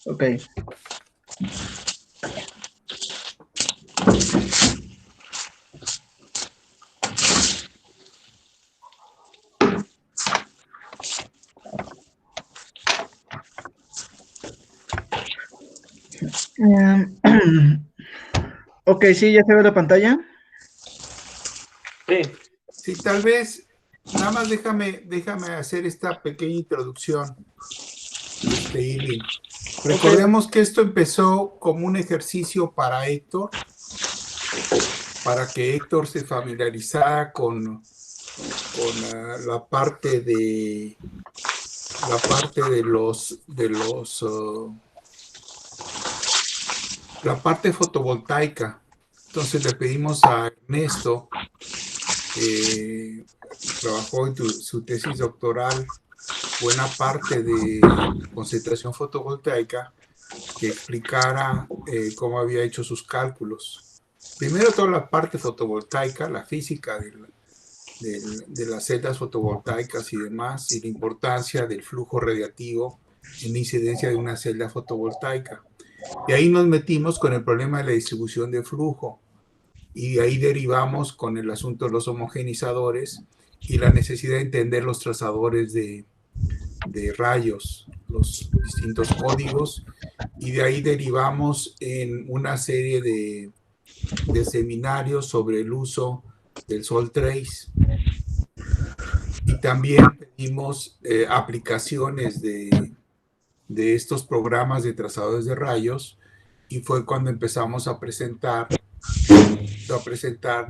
Ok. Ok, sí, ya se ve la pantalla. Sí. Sí, tal vez, nada más déjame hacer esta pequeña introducción, Irving. Ok, Recordemos que esto empezó como un ejercicio para Héctor, para que Héctor se familiarizara con la parte fotovoltaica. Entonces le pedimos a Ernesto, que trabajó en su tesis doctoral buena parte de concentración fotovoltaica, que explicara cómo había hecho sus cálculos. Primero toda la parte fotovoltaica, la física de las celdas fotovoltaicas y demás, y la importancia del flujo radiativo en la incidencia de una celda fotovoltaica. Y ahí nos metimos con el problema de la distribución de flujo, y de ahí derivamos con el asunto de los homogenizadores y la necesidad de entender los trazadores de rayos, los distintos códigos, y de ahí derivamos en una serie de seminarios sobre el uso del Sol Trace. Y también pedimos aplicaciones de estos programas de trazadores de rayos, y fue cuando empezamos a presentar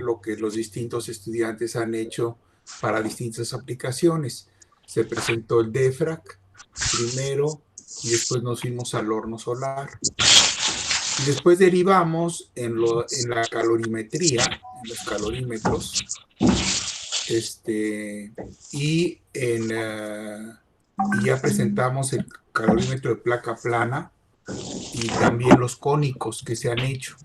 lo que los distintos estudiantes han hecho para distintas aplicaciones. Se presentó el DEFRAC primero, y después nos fuimos al horno solar. Y después derivamos en la calorimetría, en los calorímetros, y, y ya presentamos el calorímetro de placa plana y también los cónicos que se han hecho.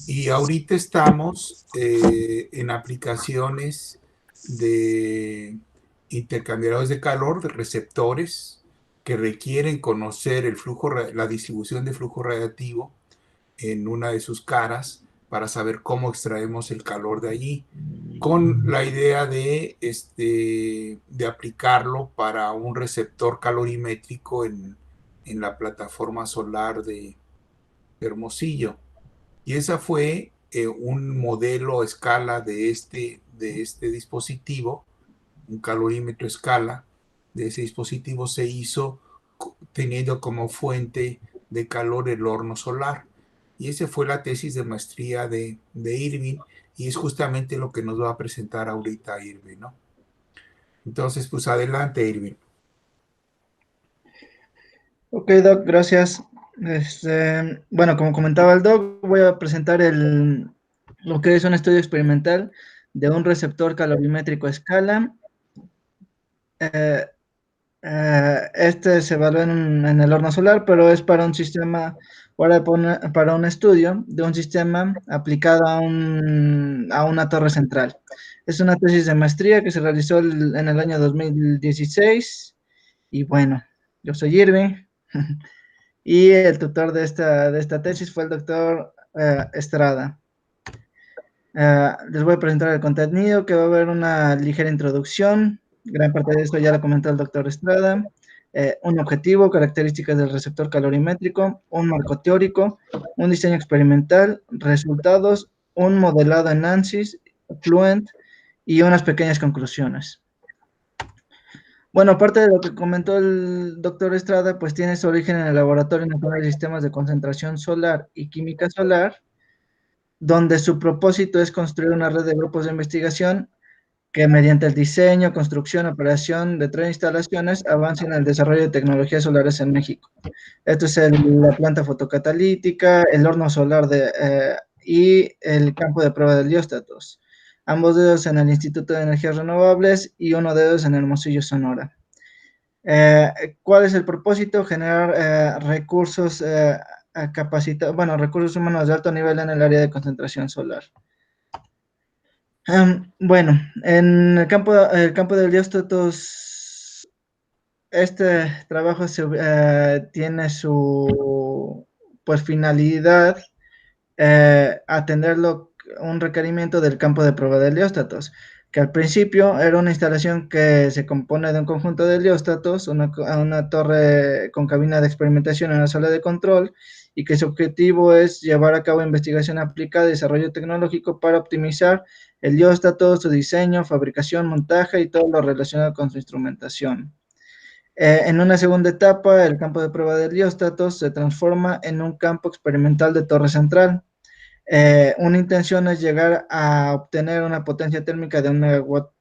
Y ahorita estamos en aplicaciones de intercambiadores de calor, de receptores, que requieren conocer el flujo, la distribución de flujo radiativo en una de sus caras, para saber cómo extraemos el calor de allí, con la idea de aplicarlo para un receptor calorimétrico en la plataforma solar de Hermosillo. Y esa fue un modelo a escala de este dispositivo, un calorímetro a escala de ese dispositivo se hizo teniendo como fuente de calor el horno solar. Y esa fue la tesis de maestría de Irving, y es justamente lo que nos va a presentar ahorita Irving, ¿no? Entonces, pues adelante, Irving. ok, Doc, gracias. Bueno, como comentaba el Doc, voy a presentar lo que es un estudio experimental de un receptor calorimétrico a escala. Eh, este se evalúa en el horno solar, pero es para un sistema, para un estudio de un sistema aplicado a una torre central. Es una tesis de maestría que se realizó en el año 2016. Y bueno, yo soy Irving. Y el tutor de esta tesis fue el doctor Estrada. Les voy a presentar el contenido, que va a haber una ligera introducción. Gran parte de esto ya lo comentó el doctor Estrada. Un objetivo, características del receptor calorimétrico, un marco teórico, un diseño experimental, resultados, un modelado en ANSYS, Fluent y unas pequeñas conclusiones. Bueno, aparte de lo que comentó el doctor Estrada, pues tiene su origen en el Laboratorio Nacional de Sistemas de Concentración Solar y Química Solar, donde su propósito es construir una red de grupos de investigación que mediante el diseño, construcción, operación de 3 instalaciones avancen en el desarrollo de tecnologías solares en México. Esto es la planta fotocatalítica, el horno solar y el campo de prueba de helióstatos. Ambos de ellos en el Instituto de Energías Renovables y uno de ellos en Hermosillo, Sonora. ¿Cuál es el propósito? Generar recursos capacitados, bueno, recursos humanos de alto nivel en el área de concentración solar. Bueno, en el campo de helióstatos este trabajo tiene su pues, finalidad atenderlo un requerimiento del campo de prueba de helióstatos, que al principio era una instalación que se compone de un conjunto de helióstatos, una torre con cabina de experimentación en una sala de control, y que su objetivo es llevar a cabo investigación aplicada y desarrollo tecnológico para optimizar el helióstato, su diseño, fabricación, montaje y todo lo relacionado con su instrumentación. En una segunda etapa, el campo de prueba de helióstatos se transforma en un campo experimental de torre central. Una intención es llegar a obtener una potencia térmica de 1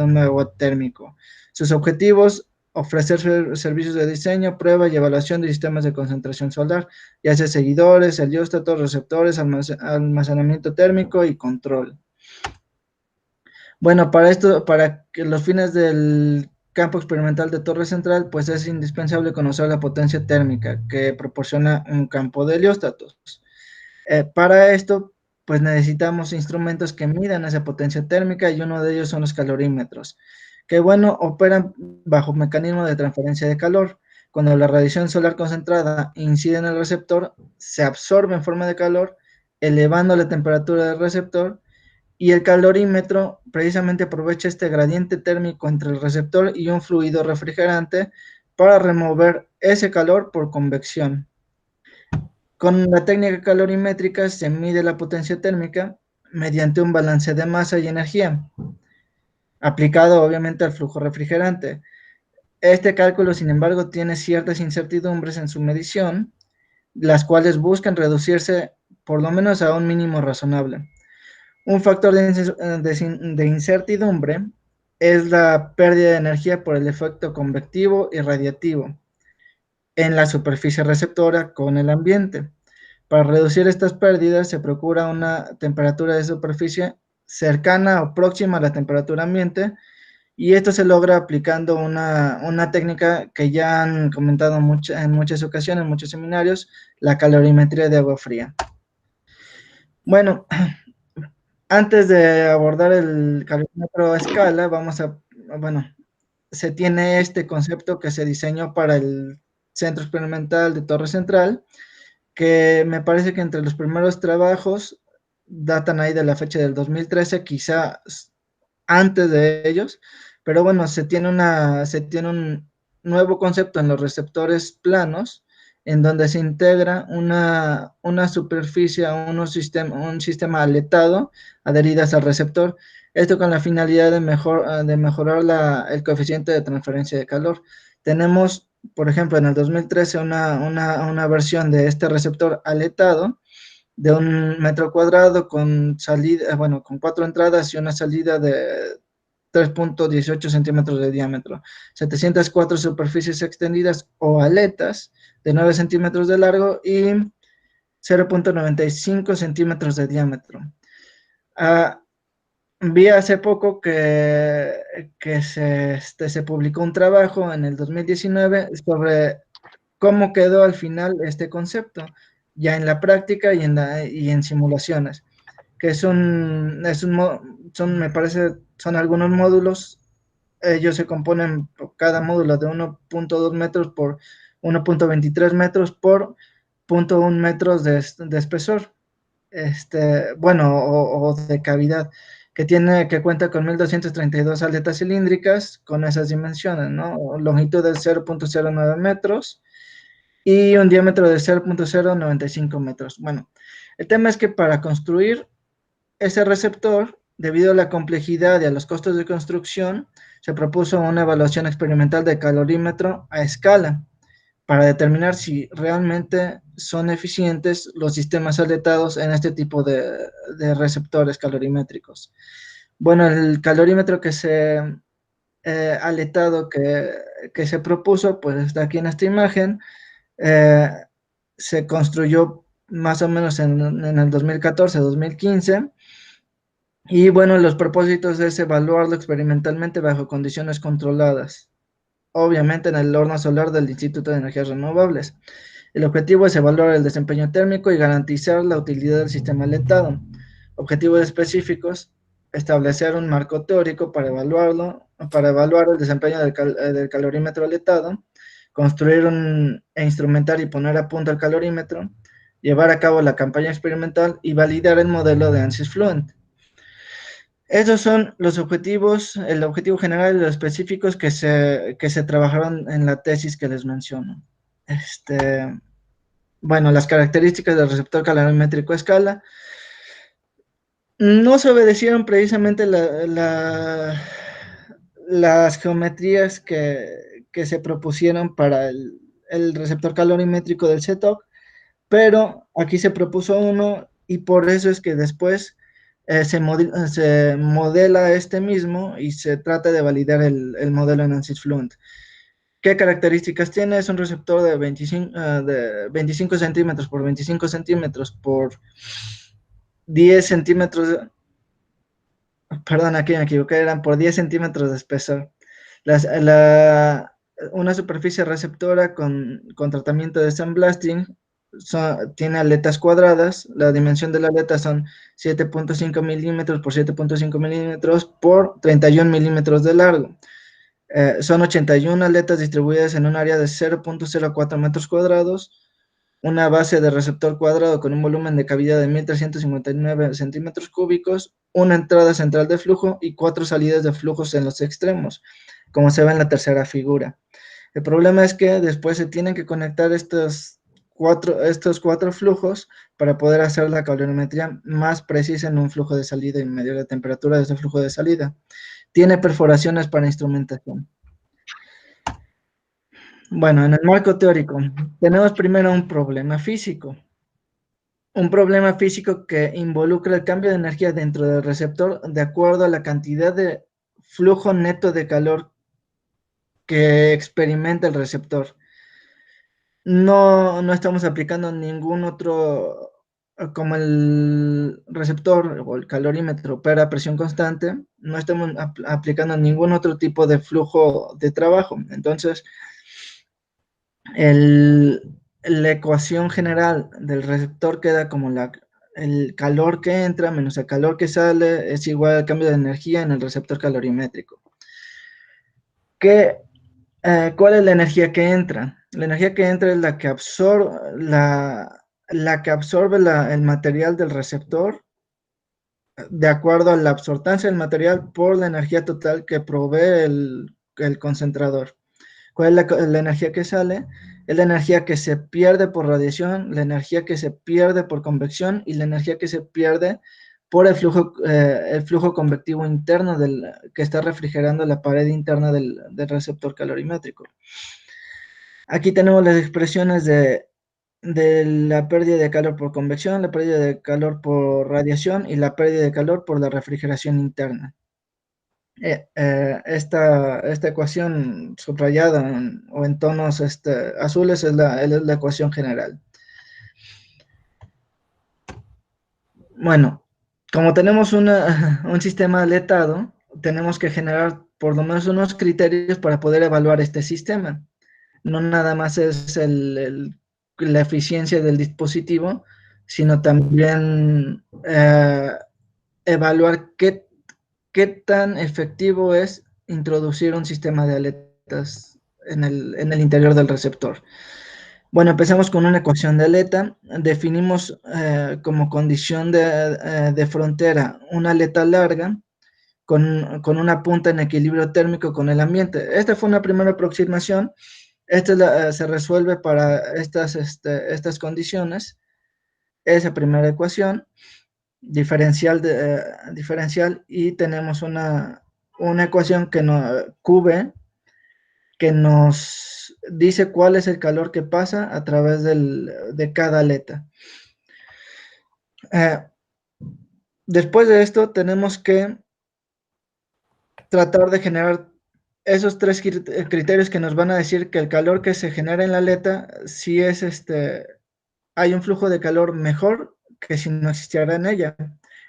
megawatt térmico. Sus objetivos, ofrecer servicios de diseño, prueba y evaluación de sistemas de concentración solar, ya sea seguidores, helióstatos, receptores, almacenamiento térmico y control. Bueno, para que los fines del campo experimental de torre central, pues es indispensable conocer la potencia térmica que proporciona un campo de helióstatos. Para esto, pues necesitamos instrumentos que midan esa potencia térmica y uno de ellos son los calorímetros, que bueno, operan bajo mecanismo de transferencia de calor. Cuando la radiación solar concentrada incide en el receptor, se absorbe en forma de calor, elevando la temperatura del receptor, y el calorímetro precisamente aprovecha este gradiente térmico entre el receptor y un fluido refrigerante para remover ese calor por convección. Con la técnica calorimétrica se mide la potencia térmica mediante un balance de masa y energía, aplicado obviamente al flujo refrigerante. Este cálculo, sin embargo, tiene ciertas incertidumbres en su medición, las cuales buscan reducirse por lo menos a un mínimo razonable. Un factor de incertidumbre es la pérdida de energía por el efecto convectivo y radiativo en la superficie receptora con el ambiente. Para reducir estas pérdidas se procura una temperatura de superficie cercana o próxima a la temperatura ambiente, y esto se logra aplicando una técnica que ya han comentado en muchas ocasiones, en muchos seminarios, la calorimetría de agua fría. Bueno, antes de abordar el calorímetro a escala, bueno, se tiene este concepto que se diseñó para el Centro Experimental de Torre Central, que me parece que entre los primeros trabajos datan ahí de la fecha del 2013, quizá antes de ellos, pero bueno, se tiene un nuevo concepto en los receptores planos, en donde se integra una superficie, un sistema aletado adheridas al receptor, esto con la finalidad de mejorar el coeficiente de transferencia de calor. Tenemos, por ejemplo, en el 2013 una versión de este receptor aletado de 1 metro cuadrado con salida, bueno, con 4 entradas y una salida de 3.18 centímetros de diámetro, 704 superficies extendidas o aletas de 9 centímetros de largo y 0.95 centímetros de diámetro. Vi hace poco que se publicó un trabajo en el 2019 sobre cómo quedó al final este concepto, ya en la práctica y en simulaciones, que me parece, son algunos módulos. Ellos se componen cada módulo de 1.2 metros por 1.23 metros por 0.1 metros de espesor, bueno, o de cavidad, que cuenta con 1232 aletas cilíndricas con esas dimensiones, ¿no? Longitud de 0.09 metros y un diámetro de 0.095 metros. Bueno, el tema es que para construir ese receptor, debido a la complejidad y a los costos de construcción, se propuso una evaluación experimental de calorímetro a escala para determinar si realmente son eficientes los sistemas aletados en este tipo de receptores calorimétricos. Bueno, el calorímetro aletado que se propuso, pues está aquí en esta imagen. Se construyó más o menos en el 2014-2015, y bueno, los propósitos es evaluarlo experimentalmente bajo condiciones controladas, obviamente en el horno solar del Instituto de Energías Renovables. El objetivo es evaluar el desempeño térmico y garantizar la utilidad del sistema aletado. Objetivos específicos: establecer un marco teórico para evaluarlo, para evaluar el desempeño del calorímetro aletado, construir e instrumentar y poner a punto el calorímetro, llevar a cabo la campaña experimental y validar el modelo de ANSYS Fluent. Esos son los objetivos, el objetivo general y los específicos que se trabajaron en la tesis que les menciono. Bueno, las características del receptor calorimétrico a escala. No se obedecieron precisamente las geometrías que se propusieron para el receptor calorimétrico del CETOC, pero aquí se propuso uno y por eso es que después se modela este mismo y se trata de validar el modelo en ANSYS Fluent. ¿Qué características tiene? Es un receptor de 25 centímetros por 25 centímetros por 10 centímetros, perdón, aquí me equivoqué, eran por 10 centímetros de espesor. Una superficie receptora con tratamiento de sandblasting tiene aletas cuadradas. La dimensión de la aleta son 7.5 milímetros por 7.5 milímetros por 31 milímetros de largo. Son 81 aletas distribuidas en un área de 0.04 metros cuadrados, una base de receptor cuadrado con un volumen de cavidad de 1.359 centímetros cúbicos, una entrada central de flujo y 4 salidas de flujos en los extremos, como se ve en la tercera figura. El problema es que después se tienen que conectar estos cuatro flujos para poder hacer la calorimetría más precisa en un flujo de salida y medir la temperatura de ese flujo de salida. Tiene perforaciones para instrumentación. Bueno, en el marco teórico, tenemos primero un problema físico. Un problema físico que involucra el cambio de energía dentro del receptor de acuerdo a la cantidad de flujo neto de calor que experimenta el receptor. No estamos aplicando ningún otro, como el receptor o el calorímetro opera a presión constante, no estamos aplicando ningún otro tipo de flujo de trabajo. Entonces, la ecuación general del receptor queda como el calor que entra menos el calor que sale es igual al cambio de energía en el receptor calorimétrico. ¿Cuál es la energía que entra? La energía que entra es la que absorbe, el material del receptor de acuerdo a la absortancia del material por la energía total que provee el concentrador. ¿Cuál es la energía que sale? Es la energía que se pierde por radiación, la energía que se pierde por convección y la energía que se pierde por el flujo convectivo interno que está refrigerando la pared interna del receptor calorimétrico. Aquí tenemos las expresiones de la pérdida de calor por convección, la pérdida de calor por radiación y la pérdida de calor por la refrigeración interna. Esta ecuación subrayada o en tonos azules es la ecuación general. Bueno, como tenemos un sistema aletado, tenemos que generar por lo menos unos criterios para poder evaluar este sistema. No nada más es la eficiencia del dispositivo, sino también evaluar qué tan efectivo es introducir un sistema de aletas en el interior del receptor. Bueno, empezamos con una ecuación de aleta. Definimos como condición de frontera una aleta larga con una punta en equilibrio térmico con el ambiente. Esta fue una primera aproximación. Esta se resuelve para estas condiciones. Esa primera ecuación diferencial y tenemos una ecuación QB que nos dice cuál es el calor que pasa a través de cada aleta. Después de esto tenemos que tratar de generar esos tres criterios que nos van a decir que el calor que se genera en la aleta, si hay un flujo de calor mejor que si no existiera en ella.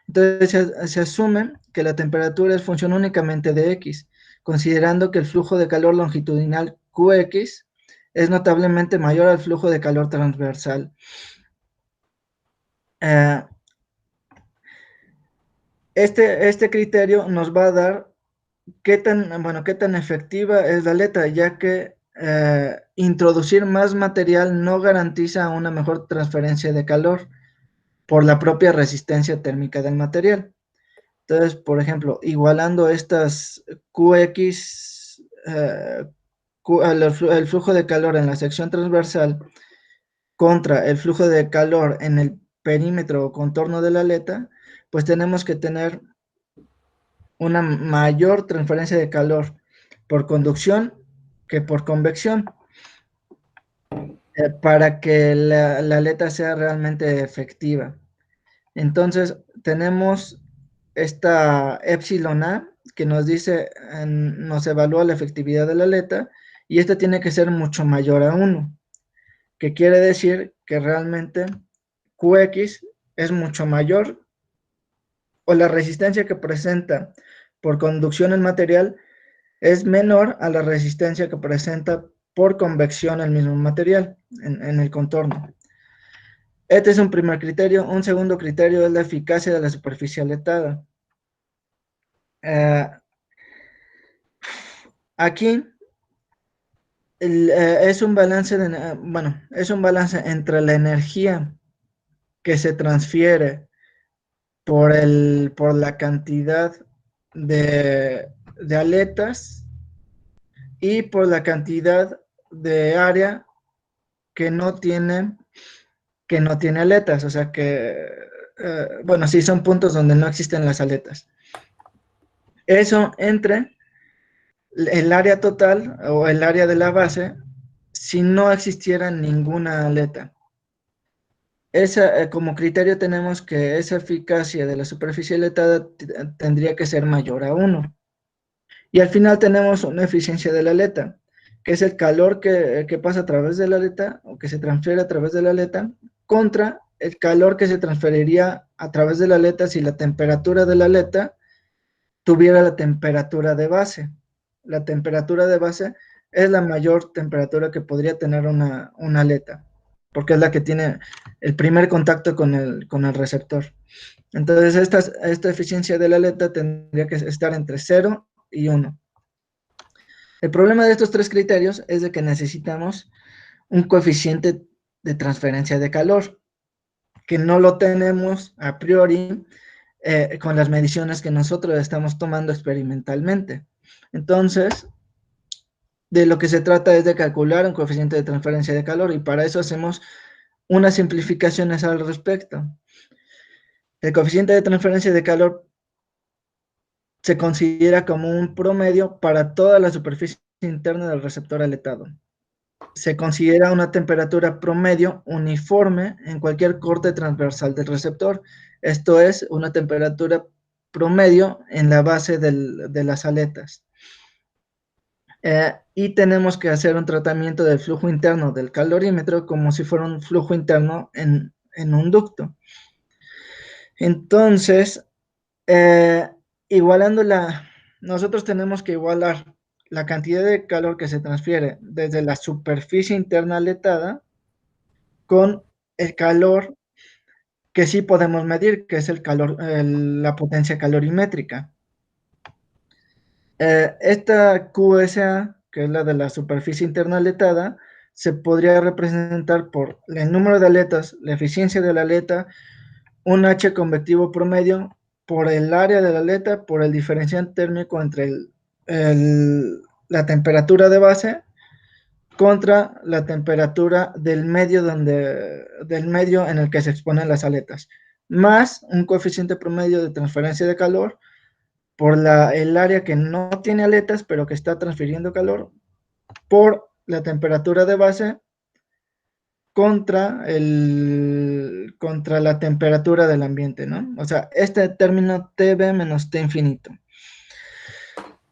Entonces se asume que la temperatura es función únicamente de X, considerando que el flujo de calor longitudinal Qx es notablemente mayor al flujo de calor transversal. Este criterio nos va a dar qué tan efectiva es la aleta, ya que introducir más material no garantiza una mejor transferencia de calor por la propia resistencia térmica del material. Entonces, por ejemplo, igualando estas QX, el flujo de calor en la sección transversal contra el flujo de calor en el perímetro o contorno de la aleta, pues tenemos que tener una mayor transferencia de calor por conducción que por convección, para que la aleta sea realmente efectiva. Entonces, tenemos esta epsilon A que nos dice, nos evalúa la efectividad de la aleta, y esta tiene que ser mucho mayor a 1, que quiere decir que realmente Qx es mucho mayor, o la resistencia que presenta por conducción el material es menor a la resistencia que presenta por convección el mismo material en el contorno. Este es un primer criterio. Un segundo criterio es la eficacia de la superficie aletada. Aquí es un balance es un balance entre la energía que se transfiere por la cantidad de aletas y por la cantidad de área que no tiene, que no tiene aletas, o sea que, bueno, sí, son puntos donde no existen las aletas. Eso entre el área total o el área de la base si no existiera ninguna aleta. Como criterio tenemos que esa eficacia de la superficie aletada tendría que ser mayor a 1. Y al final tenemos una eficiencia de la aleta, que es el calor que pasa a través de la aleta o que se transfiere a través de la aleta contra el calor que se transferiría a través de la aleta si la temperatura de la aleta tuviera la temperatura de base. La temperatura de base es la mayor temperatura que podría tener una aleta, porque es la que tiene el primer contacto con el receptor. Entonces, esta eficiencia de la aleta tendría que estar entre 0 y 1. El problema de estos tres criterios es de que necesitamos un coeficiente de transferencia de calor, que no lo tenemos a priori con las mediciones que nosotros estamos tomando experimentalmente. Entonces, de lo que se trata es de calcular un coeficiente de transferencia de calor, y para eso hacemos unas simplificaciones al respecto. El coeficiente de transferencia de calor se considera como un promedio para toda la superficie interna del receptor aletado. Se considera una temperatura promedio uniforme en cualquier corte transversal del receptor. Esto es, una temperatura promedio en la base de las aletas. Y tenemos que hacer un tratamiento del flujo interno del calorímetro como si fuera un flujo interno en un ducto. Entonces, igualando nosotros tenemos que igualar la cantidad de calor que se transfiere desde la superficie interna aletada con el calor que sí podemos medir, que es el calor, la potencia calorimétrica. Esta QSA, que es la de la superficie interna aletada, se podría representar por el número de aletas, la eficiencia de la aleta, un H convectivo promedio por el área de la aleta, por el diferencial térmico entre la temperatura de base contra la temperatura del medio en el que se exponen las aletas, más un coeficiente promedio de transferencia de calor por el área que no tiene aletas, pero que está transfiriendo calor, por la temperatura de base contra la temperatura del ambiente, ¿no? O sea, este término TB menos T infinito.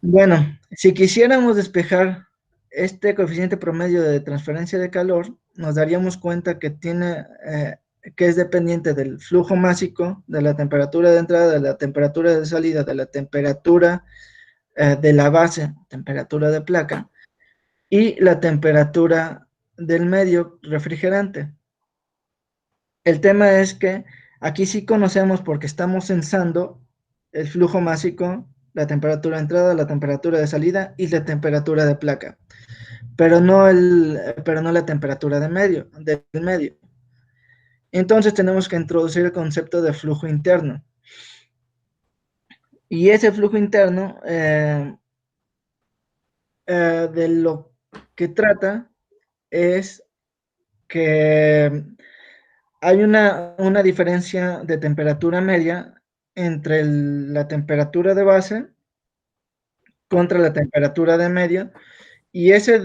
Bueno, si quisiéramos despejar este coeficiente promedio de transferencia de calor, nos daríamos cuenta que que es dependiente del flujo másico, de la temperatura de entrada, de la temperatura de salida, de la temperatura de la base, temperatura de placa, y la temperatura del medio refrigerante. El tema es que aquí sí conocemos, porque estamos censando el flujo másico la temperatura de entrada, la temperatura de salida y la temperatura de placa, pero no la temperatura del medio. Entonces tenemos que introducir el concepto de flujo interno. Y ese flujo interno de lo que trata es que hay una diferencia de temperatura media entre la temperatura de base contra la temperatura de medio, y esa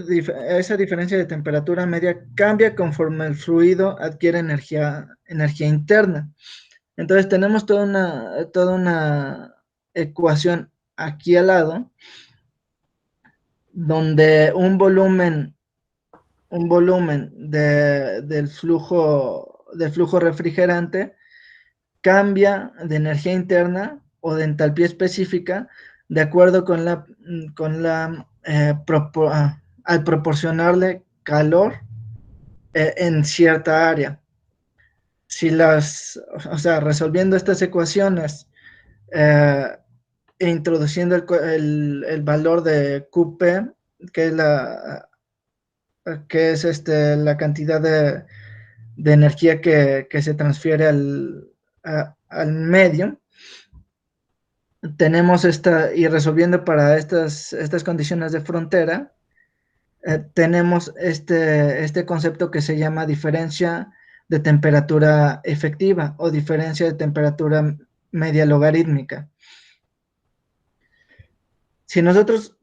diferencia de temperatura media cambia conforme el fluido adquiere energía interna. Entonces tenemos toda una ecuación aquí al lado, donde un volumen del flujo refrigerante cambia de energía interna o de entalpía específica de acuerdo al proporcionarle calor en cierta área. O sea, resolviendo estas ecuaciones eh, e introduciendo el valor de QP, que es la cantidad de energía que se transfiere al medio, tenemos y resolviendo para estas condiciones de frontera, tenemos este concepto que se llama diferencia de temperatura efectiva o diferencia de temperatura media logarítmica. Si nosotros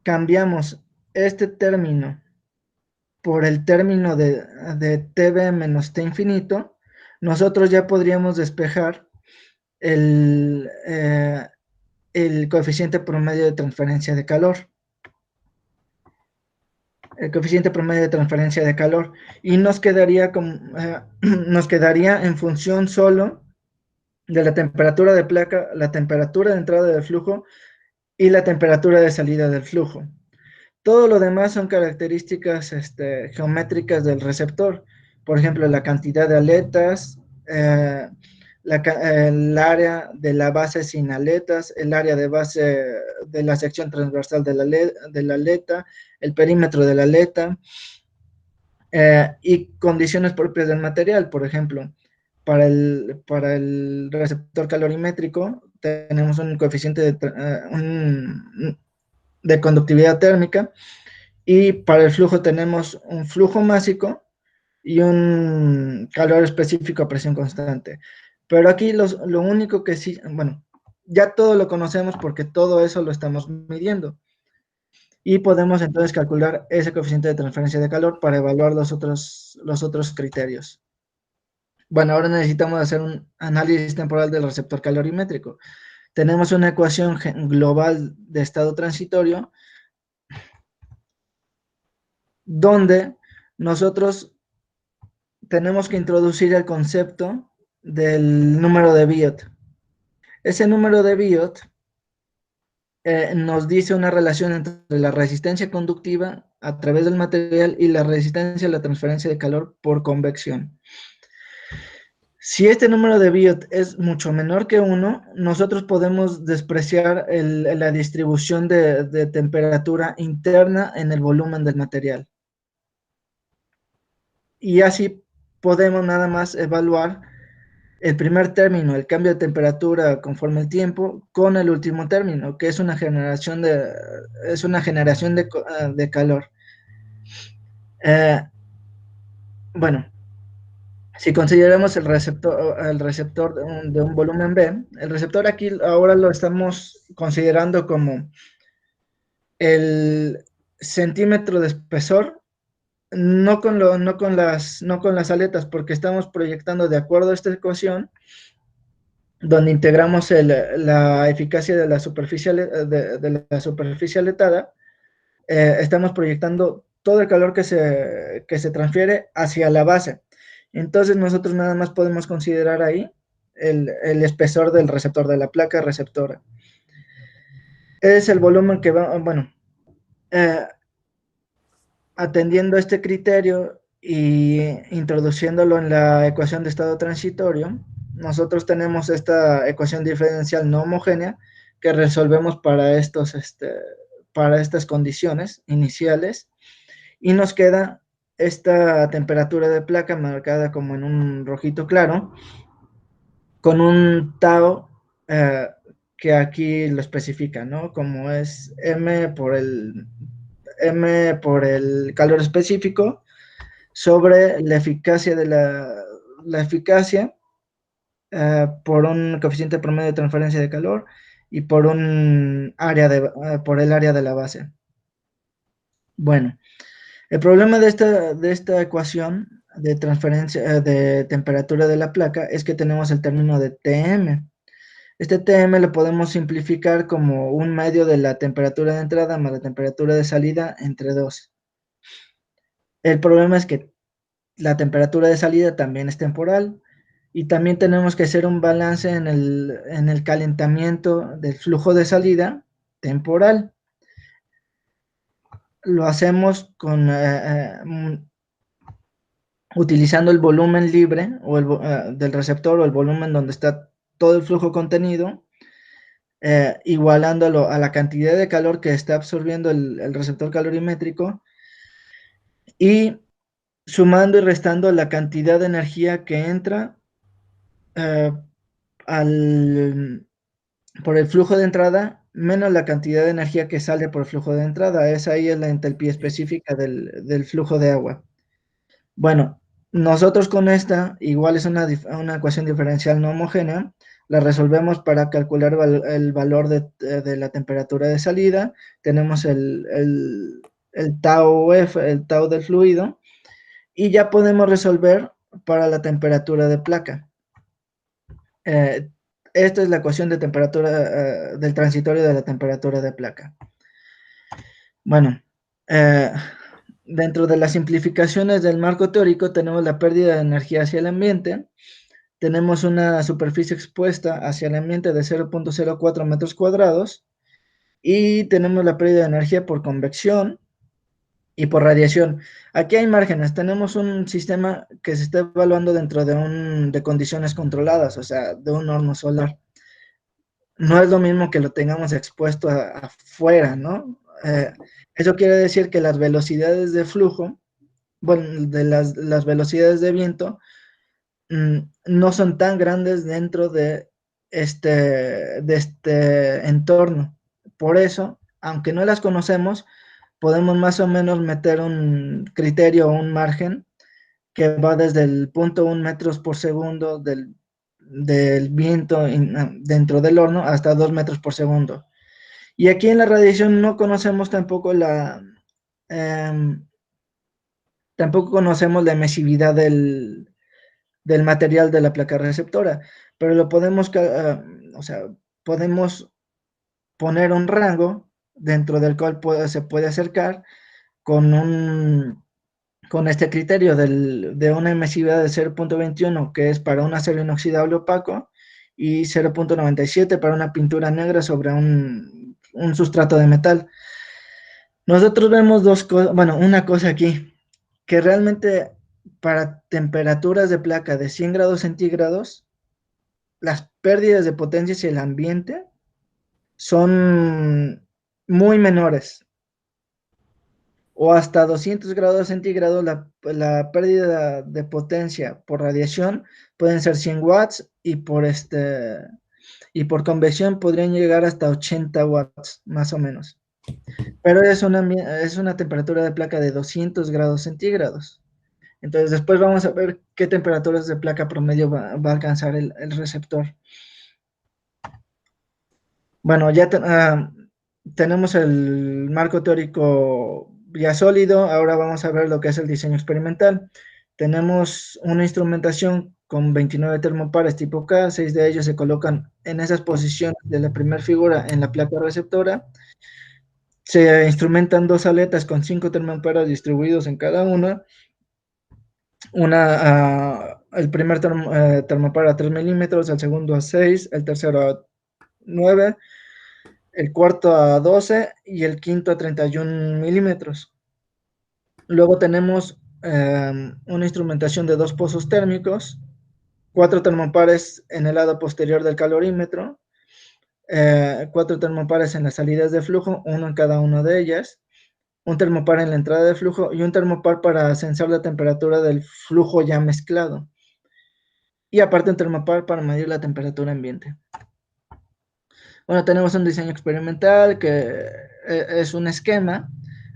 cambiamos este término por el término de Tb menos T infinito, nosotros ya podríamos despejar el coeficiente promedio de transferencia de calor. El coeficiente promedio de transferencia de calor. Y nos quedaría en función solo de la temperatura de placa, la temperatura de entrada del flujo y la temperatura de salida del flujo. Todo lo demás son características geométricas del receptor. Por ejemplo, la cantidad de aletas, el área de la base sin aletas, el área de base de la sección transversal de la aleta, el perímetro de la aleta, y condiciones propias del material. Por ejemplo, para el receptor calorimétrico tenemos un coeficiente de conductividad térmica, y para el flujo tenemos un flujo másico y un calor específico a presión constante. Pero aquí lo único que sí, bueno, ya todo lo conocemos porque todo eso lo estamos midiendo. Y podemos entonces calcular ese coeficiente de transferencia de calor para evaluar los otros criterios. Bueno, ahora necesitamos hacer un análisis temporal del receptor calorimétrico. Tenemos una ecuación global de estado transitorio donde nosotros tenemos que introducir el concepto del número de Biot. Ese número de Biot nos dice una relación entre la resistencia conductiva a través del material y la resistencia a la transferencia de calor por convección. Si este número de Biot es mucho menor que 1, nosotros podemos despreciar la distribución de temperatura interna en el volumen del material. Y así podemos nada más evaluar el primer término, el cambio de temperatura conforme el tiempo, con el último término, que es una generación de calor. Bueno, si consideramos el receptor de un volumen B, el receptor aquí ahora lo estamos considerando como el centímetro de espesor, no con las aletas, porque estamos proyectando de acuerdo a esta ecuación, donde integramos la eficacia de la superficie aletada, estamos proyectando todo el calor que se transfiere hacia la base. Entonces nosotros nada más podemos considerar ahí el espesor del receptor, de la placa receptora. Es el volumen que va, bueno, atendiendo a este criterio y introduciéndolo en la ecuación de estado transitorio, nosotros tenemos esta ecuación diferencial no homogénea que resolvemos para estas condiciones iniciales, y nos queda esta temperatura de placa marcada como en un rojito claro, con un tau que aquí lo especifica, ¿no? Como es M por el calor específico sobre la eficacia la eficacia por un coeficiente promedio de transferencia de calor y por por el área de la base. Bueno, el problema de esta ecuación de transferencia de temperatura de la placa es que tenemos el término de Tm. Este Tm lo podemos simplificar como un medio de la temperatura de entrada más la temperatura de salida entre 2. El problema es que la temperatura de salida también es temporal, y también tenemos que hacer un balance en el calentamiento del flujo de salida temporal. Lo hacemos utilizando el volumen libre del receptor, o el volumen donde está todo el flujo contenido, igualándolo a la cantidad de calor que está absorbiendo el receptor calorimétrico, y sumando y restando la cantidad de energía que entra por el flujo de entrada menos la cantidad de energía que sale por el flujo de entrada. Esa ahí es la entalpía específica del flujo de agua. Bueno, nosotros con esta, igual es una ecuación diferencial no homogénea, la resolvemos para calcular el valor de la temperatura de salida. Tenemos el tau F, el tau del fluido, y ya podemos resolver para la temperatura de placa. Esta es la ecuación de temperatura del transitorio de la temperatura de placa. Bueno, dentro de las simplificaciones del marco teórico tenemos la pérdida de energía hacia el ambiente. Tenemos una superficie expuesta hacia el ambiente de 0.04 metros cuadrados, y tenemos la pérdida de energía por convección y por radiación. Aquí hay márgenes. Tenemos un sistema que se está evaluando dentro de condiciones controladas, o sea, de un horno solar. No es lo mismo que lo tengamos expuesto afuera, ¿no? Eso quiere decir que las velocidades de flujo, bueno, de las velocidades de viento, no son tan grandes dentro de este entorno. Por eso, aunque no las conocemos, podemos más o menos meter un criterio o un margen que va desde el 0.1 metros por segundo del viento dentro del horno hasta 2 metros por segundo. Y aquí en la radiación no conocemos tampoco conocemos la emisividad del material de la placa receptora, pero lo podemos, o sea, podemos poner un rango dentro del cual se puede acercar con este criterio de una emisividad de 0.21, que es para un acero inoxidable opaco, y 0.97 para una pintura negra sobre un sustrato de metal. Nosotros vemos una cosa aquí, que realmente para temperaturas de placa de 100 grados centígrados, las pérdidas de potencia hacia el ambiente son muy menores, o hasta 200 grados centígrados la pérdida de potencia por radiación pueden ser 100 watts, y por convección podrían llegar hasta 80 watts, más o menos. Pero es una temperatura de placa de 200 grados centígrados. Entonces después vamos a ver qué temperaturas de placa promedio va a alcanzar el receptor. Bueno, ya tenemos el marco teórico ya sólido. Ahora vamos a ver lo que es el diseño experimental. Tenemos una instrumentación con 29 termopares tipo K, 6 de ellos se colocan en esas posiciones de la primera figura en la placa receptora. Se instrumentan 2 aletas con 5 termopares distribuidos en cada una. El primer termopar a 3 milímetros, el segundo a 6, el tercero a 9, el cuarto a 12 y el quinto a 31 milímetros. Luego tenemos una instrumentación de 2 pozos térmicos 4 termopares en el lado posterior del calorímetro, 4 termopares en las salidas de flujo, uno en cada una de ellas, un termopar en la entrada de flujo y un termopar para sensar la temperatura del flujo ya mezclado. Y aparte un termopar para medir la temperatura ambiente. Bueno, tenemos un diseño experimental que es un esquema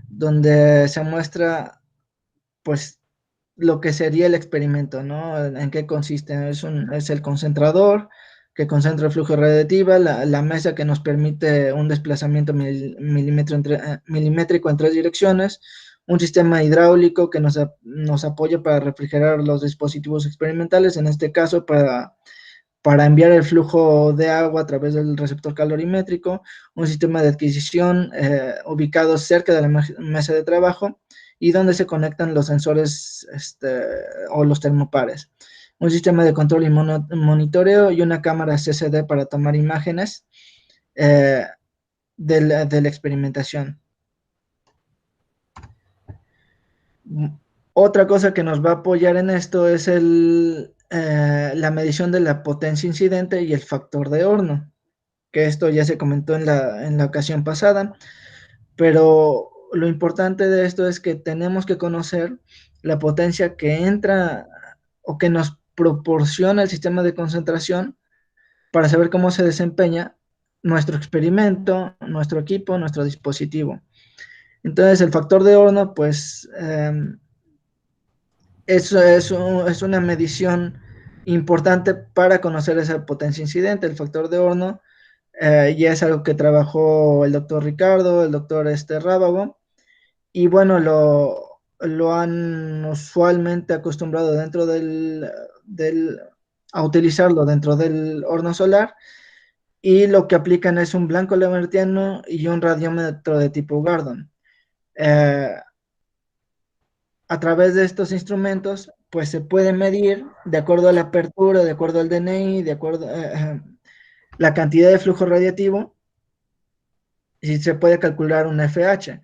donde se muestra, pues, lo que sería el experimento, ¿no? En qué consiste. Es el concentrador que concentra el flujo radiativo, la mesa que nos permite un desplazamiento milimétrico en 3 direcciones, un sistema hidráulico que nos apoya para refrigerar los dispositivos experimentales, en este caso para enviar el flujo de agua a través del receptor calorimétrico, un sistema de adquisición ubicado cerca de la mesa de trabajo y donde se conectan los sensores o los termopares, un sistema de control y monitoreo y una cámara CCD para tomar imágenes de la experimentación. Otra cosa que nos va a apoyar en esto es la medición de la potencia incidente y el factor de horno, que esto ya se comentó en la ocasión pasada, pero lo importante de esto es que tenemos que conocer la potencia que entra o que nos proporciona el sistema de concentración para saber cómo se desempeña nuestro experimento, nuestro equipo, nuestro dispositivo. Entonces, el factor de horno, pues, es una medición importante para conocer esa potencia incidente. El factor de horno ya es algo que trabajó el doctor Ricardo, el doctor Rábago, y bueno, lo han usualmente acostumbrado dentro a utilizarlo dentro del horno solar, y lo que aplican es un blanco levertiano y un radiómetro de tipo Gardon. A través de estos instrumentos, pues se puede medir de acuerdo a la apertura, de acuerdo al DNI, de acuerdo a la cantidad de flujo radiativo, y se puede calcular un FH.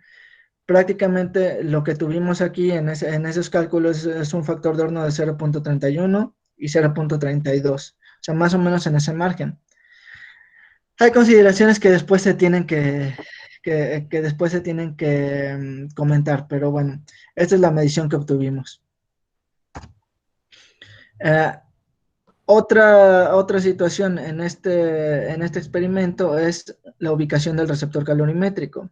Prácticamente lo que tuvimos aquí en esos cálculos es un factor de horno de 0.31 y 0.32, o sea, más o menos en ese margen. Hay consideraciones que después se tienen que después se tienen que comentar, pero bueno, esta es la medición que obtuvimos. Otra situación en este experimento es la ubicación del receptor calorimétrico,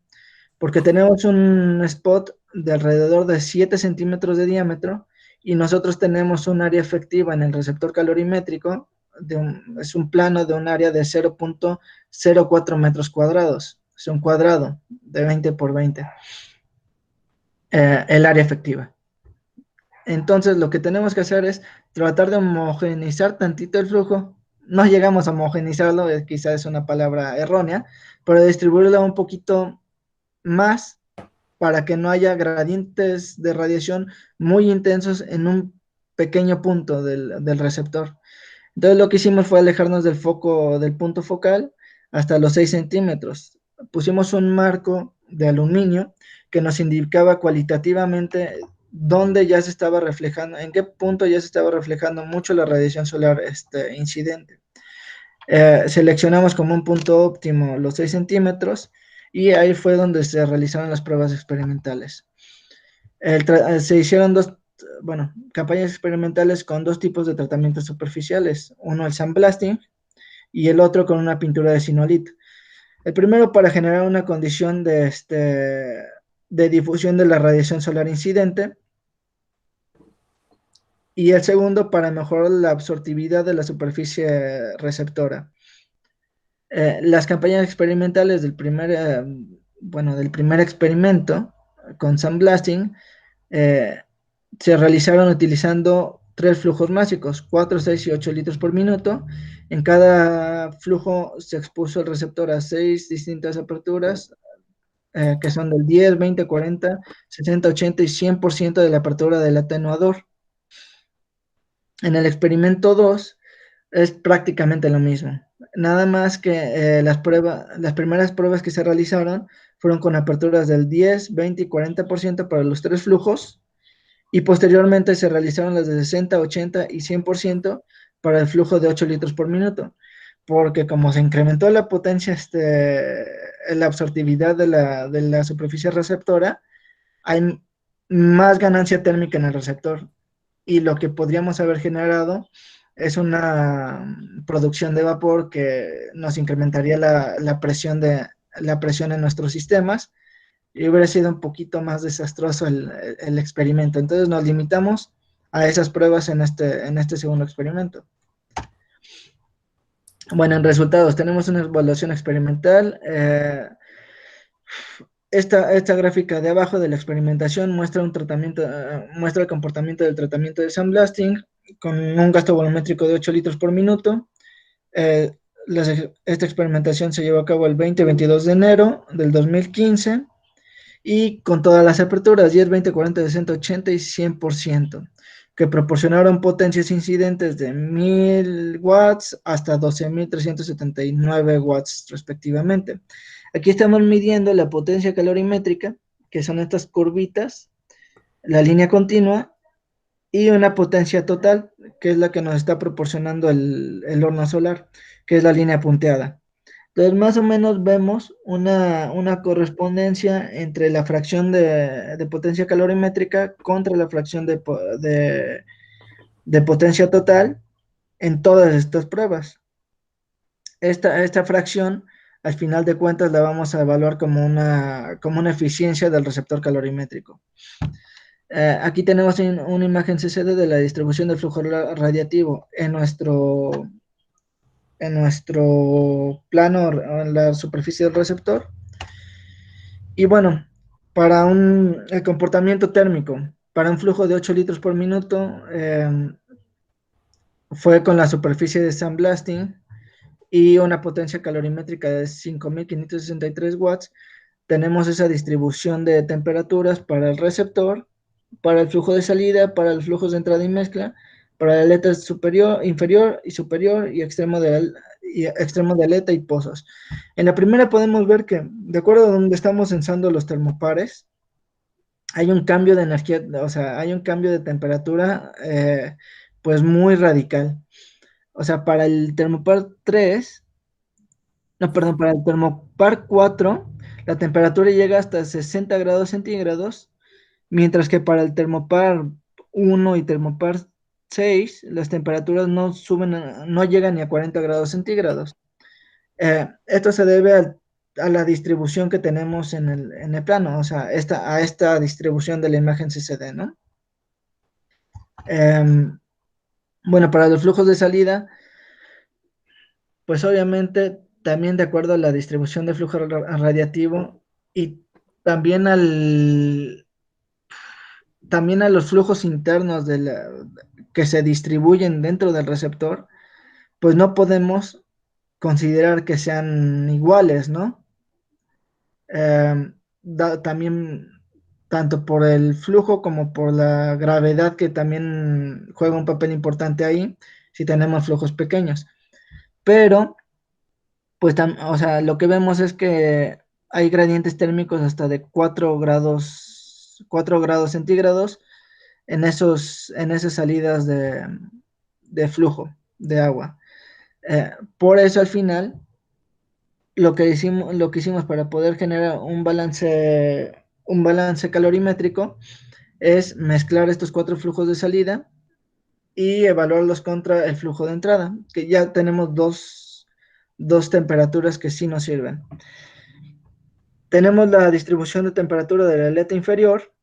porque tenemos un spot de alrededor de 7 centímetros de diámetro y nosotros tenemos un área efectiva en el receptor calorimétrico, es un plano de un área de 0.04 metros cuadrados, es un cuadrado de 20 por 20, el área efectiva. Entonces lo que tenemos que hacer es tratar de homogeneizar tantito el flujo. No llegamos a homogeneizarlo, quizás es una palabra errónea, pero distribuirlo un poquito más para que no haya gradientes de radiación muy intensos en un pequeño punto del receptor. Entonces lo que hicimos fue alejarnos del foco, del punto focal, hasta los 6 centímetros. Pusimos un marco de aluminio que nos indicaba cualitativamente dónde ya se estaba reflejando, en qué punto ya se estaba reflejando mucho la radiación solar incidente. Seleccionamos como un punto óptimo los 6 centímetros y ahí fue donde se realizaron las pruebas experimentales. Se hicieron campañas experimentales con 2 tipos de tratamientos superficiales, uno el sandblasting y el otro con una pintura de sinolit. El primero para generar una condición de difusión de la radiación solar incidente, y el segundo para mejorar la absortividad de la superficie receptora. Las campañas experimentales del primer experimento con sandblasting se realizaron utilizando 3 flujos mágicos, 4, 6 y 8 litros por minuto. En cada flujo se expuso el receptor a 6 distintas aperturas, que son del 10, 20, 40, 60, 80 y 100% de la apertura del atenuador. En el experimento 2 es prácticamente lo mismo, nada más que las primeras pruebas que se realizaron fueron con aperturas del 10, 20 y 40% para los 3 flujos, y posteriormente se realizaron las de 60, 80 y 100% para el flujo de 8 litros por minuto, porque como se incrementó la potencia, la absortividad de la superficie receptora, hay más ganancia térmica en el receptor, y lo que podríamos haber generado es una producción de vapor que nos incrementaría la presión en nuestros sistemas, y hubiera sido un poquito más desastroso el experimento. Entonces nos limitamos a esas pruebas en este segundo experimento. Bueno, en resultados tenemos una evaluación experimental. Esta gráfica de abajo de la experimentación muestra un tratamiento, muestra el comportamiento del tratamiento de sandblasting con un gasto volumétrico de 8 litros por minuto. Esta experimentación se llevó a cabo el 20-22 de enero del 2015, y con todas las aperturas 10, 20, 40, 60, 80 y 100%, que proporcionaron potencias incidentes de 1000 watts hasta 12.379 watts respectivamente. Aquí estamos midiendo la potencia calorimétrica, que son estas curvitas, la línea continua, y una potencia total, que es la que nos está proporcionando el horno solar, que es la línea punteada. Entonces, más o menos vemos una correspondencia entre la fracción de potencia calorimétrica contra la fracción de potencia total en todas estas pruebas. Esta fracción, al final de cuentas, la vamos a evaluar como una eficiencia del receptor calorimétrico. Aquí tenemos una imagen CCD de la distribución del flujo radiativo en nuestro plano, en la superficie del receptor. Y bueno, para el comportamiento térmico, para un flujo de 8 litros por minuto, fue con la superficie de sandblasting y una potencia calorimétrica de 5.563 watts. Tenemos esa distribución de temperaturas para el receptor, para el flujo de salida, para los flujos de entrada y mezcla, para la aleta superior, inferior y superior, y extremo de aleta y pozos. En la primera podemos ver que, de acuerdo a donde estamos censando los termopares, hay un cambio de energía, o sea, hay un cambio de temperatura, pues muy radical. O sea, para el termopar 3, no, perdón, para el termopar 4, la temperatura llega hasta 60 grados centígrados, mientras que para el termopar 1 y termopar 6, las temperaturas no suben, no llegan ni a 40 grados centígrados. Esto se debe a la distribución que tenemos en el plano, o sea, a esta distribución de la imagen CCD, ¿no? Bueno, para los flujos de salida, pues obviamente también de acuerdo a la distribución de flujo radiativo, y también también a los flujos internos que se distribuyen dentro del receptor, pues no podemos considerar que sean iguales, ¿no? También, tanto por el flujo como por la gravedad, que también juega un papel importante ahí, si tenemos flujos pequeños. Pero, pues, o sea, lo que vemos es que hay gradientes térmicos hasta de 4 grados centígrados en esas salidas de flujo de agua. Por eso al final lo que hicimos para poder generar un balance calorimétrico es mezclar estos 4 flujos de salida y evaluarlos contra el flujo de entrada, que ya tenemos dos temperaturas que sí nos sirven. Tenemos la distribución de temperatura de la aleta inferior,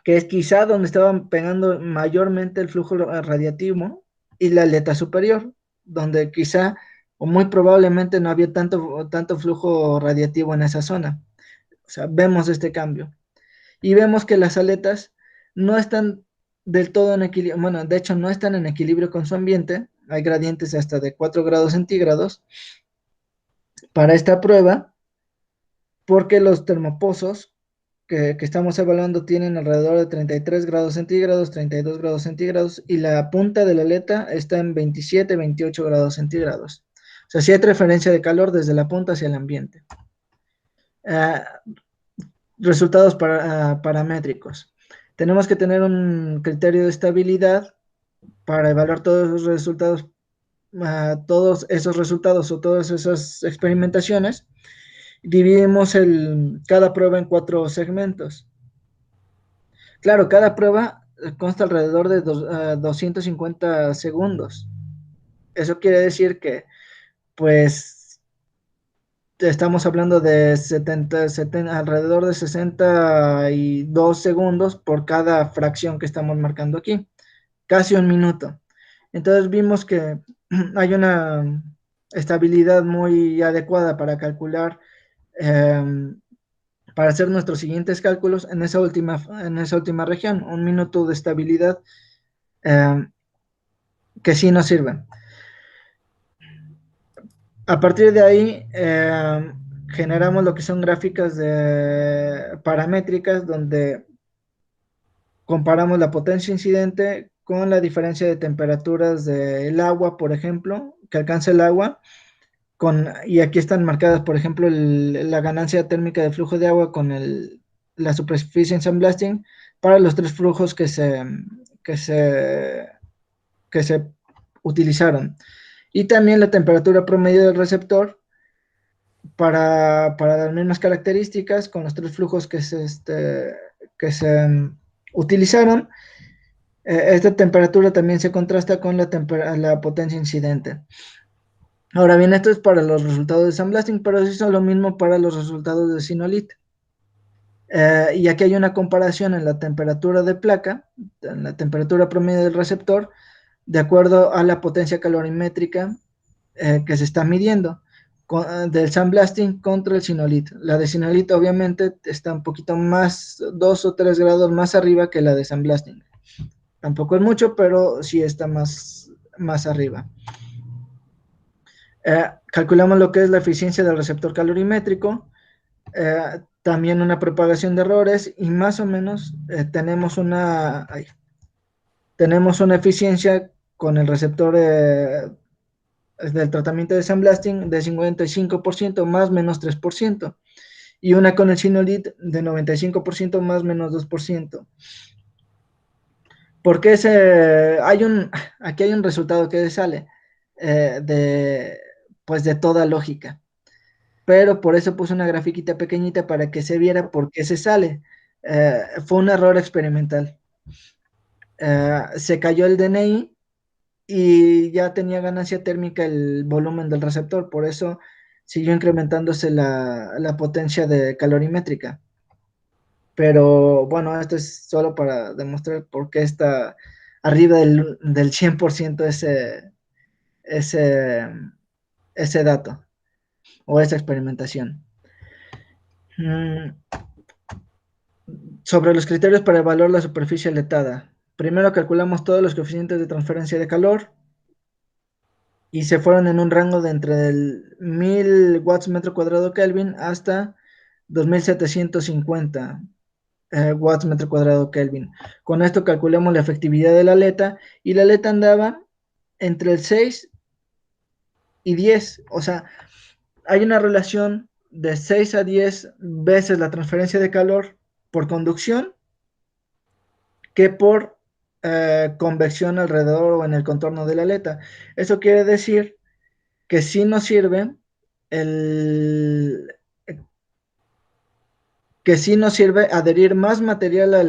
que es quizá donde estaban pegando mayormente el flujo radiativo, y la aleta superior, donde quizá o muy probablemente no había tanto flujo radiativo en esa zona. O sea, vemos este cambio. Y vemos que las aletas no están del todo en equilibrio, bueno, de hecho no están en equilibrio con su ambiente, hay gradientes hasta de 4 grados centígrados para esta prueba, porque los termopozos que estamos evaluando tienen alrededor de 33 grados centígrados, 32 grados centígrados, y la punta de la aleta está en 27, 28 grados centígrados. O sea, sí hay transferencia de calor desde la punta hacia el ambiente. Resultados paramétricos. Tenemos que tener un criterio de estabilidad para evaluar todos los resultados, todos esos resultados o todas esas experimentaciones, dividimos cada prueba en 4 segmentos. Claro, cada prueba consta alrededor de 250 segundos. Eso quiere decir que, pues, estamos hablando de 70, alrededor de 62 segundos por cada fracción que estamos marcando aquí, casi un minuto. Entonces vimos que hay una estabilidad muy adecuada para calcular, para hacer nuestros siguientes cálculos en esa última región, un minuto de estabilidad, eh, que sí nos sirve. A partir de ahí, generamos lo que son gráficas paramétricas donde comparamos la potencia incidente con la diferencia de temperaturas del agua, por ejemplo, que alcanza el agua, y aquí están marcadas, por ejemplo, la ganancia térmica de flujo de agua con la superficie en sandblasting para los 3 flujos que se, que se utilizaron. Y también la temperatura promedio del receptor para las mismas características con los 3 flujos que se utilizaron. Esta temperatura también se contrasta con la potencia incidente. Ahora bien, esto es para los resultados de sandblasting, pero se hizo lo mismo para los resultados de Sinolith. Y aquí hay una comparación en la temperatura de placa, en la temperatura promedio del receptor, de acuerdo a la potencia calorimétrica que se está midiendo del sandblasting contra el Sinolith. La de Sinolith obviamente está un poquito más, 2 o 3 grados más arriba que la de sandblasting. Tampoco es mucho, pero sí está más arriba. Calculamos lo que es la eficiencia del receptor calorimétrico, también una propagación de errores y más o menos tenemos una eficiencia con el receptor del tratamiento de sandblasting de 55% más menos 3% y una con el Sinolith de 95% más menos 2%. Porque aquí hay un resultado que sale pues de toda lógica, pero por eso puse una grafiquita pequeñita para que se viera por qué se sale. Fue un error experimental. Se cayó el DNI y ya tenía ganancia térmica el volumen del receptor, por eso siguió incrementándose la potencia de calorimétrica. Pero bueno, esto es solo para demostrar por qué está arriba del 100% ese, ese dato o esa experimentación. Sobre los criterios para evaluar la superficie aletada. Primero calculamos todos los coeficientes de transferencia de calor y se fueron en un rango de entre el 1000 watts metro cuadrado Kelvin hasta 2750 watts metro cuadrado Kelvin. Con esto calculamos la efectividad de la aleta y la aleta andaba entre el 6 y 10, o sea, hay una relación de 6 a 10 veces la transferencia de calor por conducción que por convección alrededor o en el contorno de la aleta. Eso quiere decir que sí nos sirve el que sí nos sirve adherir más material a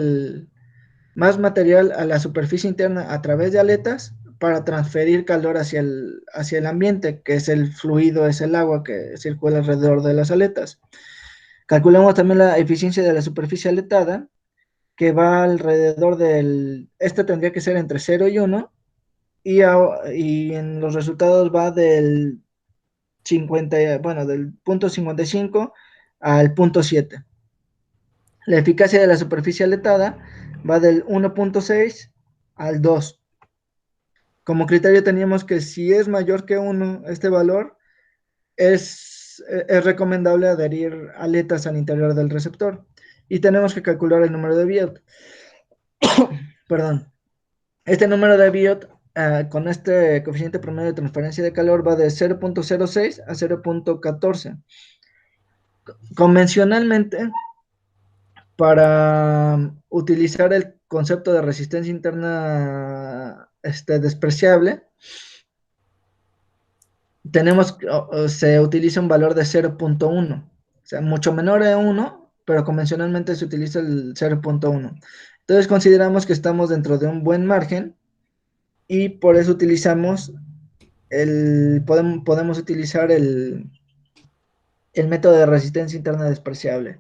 la superficie interna a través de aletas para transferir calor hacia el ambiente, que es el fluido, es el agua que circula alrededor de las aletas. Calculamos también la eficiencia de la superficie aletada, que va alrededor este tendría que ser entre 0 y 1, y en los resultados va del 50, bueno, del punto 55 al punto 7. La eficacia de la superficie aletada va del 1.6 al 2. Como criterio teníamos que si es mayor que 1 este valor, es recomendable adherir aletas al interior del receptor. Y tenemos que calcular el número de Biot. Perdón. Este número de Biot con este coeficiente promedio de transferencia de calor va de 0.06 a 0.14. Convencionalmente, para utilizar el concepto de resistencia interna despreciable, se utiliza un valor de 0.1, o sea, mucho menor a 1, pero convencionalmente se utiliza el 0.1. Entonces consideramos que estamos dentro de un buen margen y por eso utilizamos podemos utilizar el método de resistencia interna despreciable.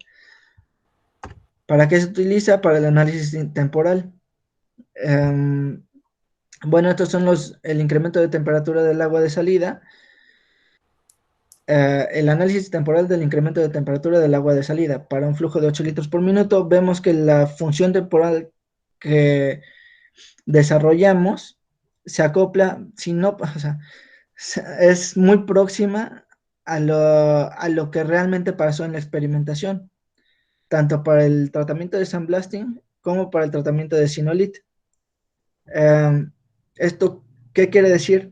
¿Para qué se utiliza? Para el análisis temporal. Bueno, estos son el incremento de temperatura del agua de salida, el análisis temporal del incremento de temperatura del agua de salida. Para un flujo de 8 litros por minuto, vemos que la función temporal que desarrollamos se acopla, si no, o sea, es muy próxima a lo que realmente pasó en la experimentación, tanto para el tratamiento de sandblasting como para el tratamiento de Synolith. ¿Esto qué quiere decir?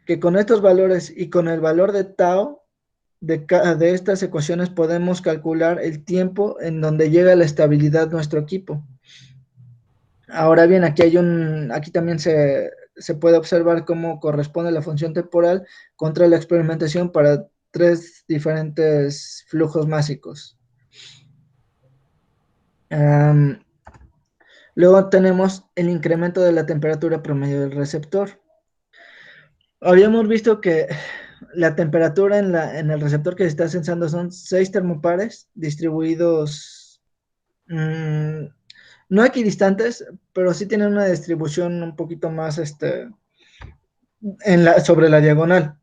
Que con estos valores y con el valor de tau de estas ecuaciones podemos calcular el tiempo en donde llega la estabilidad nuestro equipo. Ahora bien, aquí también se puede observar cómo corresponde la función temporal contra la experimentación para 3 diferentes flujos másicos. Luego tenemos el incremento de la temperatura promedio del receptor. Habíamos visto que la temperatura en el receptor que se está sensando son 6 termopares distribuidos, no equidistantes, pero sí tienen una distribución un poquito más sobre la diagonal.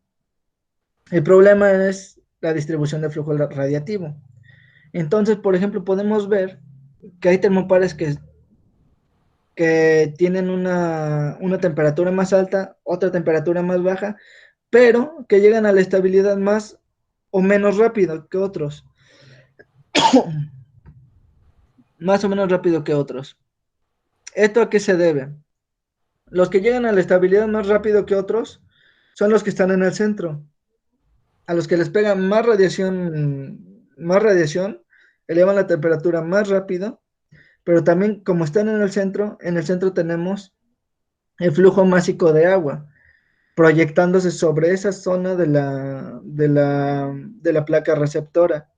El problema es la distribución del flujo radiativo. Entonces, por ejemplo, podemos ver que hay termopares que tienen una temperatura más alta, otra temperatura más baja, pero que llegan a la estabilidad más o menos rápido que otros. Más o menos rápido que otros. ¿Esto a qué se debe? Los que llegan a la estabilidad más rápido que otros son los que están en el centro. A los que les pega más radiación, elevan la temperatura más rápido, pero también como están en el centro tenemos el flujo másico de agua, proyectándose sobre esa zona de la placa receptora,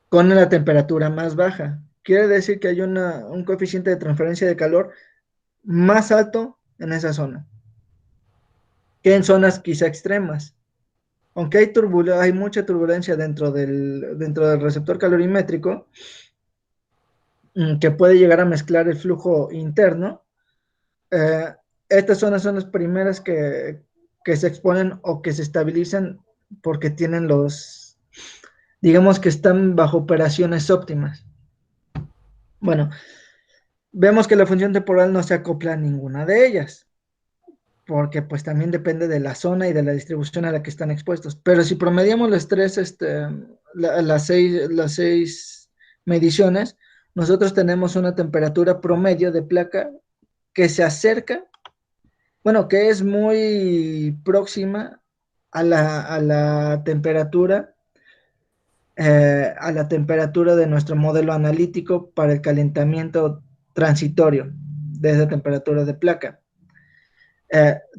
con la temperatura más baja. Quiere decir que hay un coeficiente de transferencia de calor más alto en esa zona que en zonas quizá extremas. Aunque hay mucha turbulencia dentro del receptor calorimétrico, que puede llegar a mezclar el flujo interno, estas zonas son las primeras que se exponen o que se estabilizan porque tienen digamos que están bajo operaciones óptimas. Bueno, vemos que la función temporal no se acopla a ninguna de ellas, porque pues también depende de la zona y de la distribución a la que están expuestos. Pero si promediamos las seis mediciones, nosotros tenemos una temperatura promedio de placa que se acerca, bueno, que es muy próxima a la temperatura de nuestro modelo analítico para el calentamiento transitorio de esa temperatura de placa.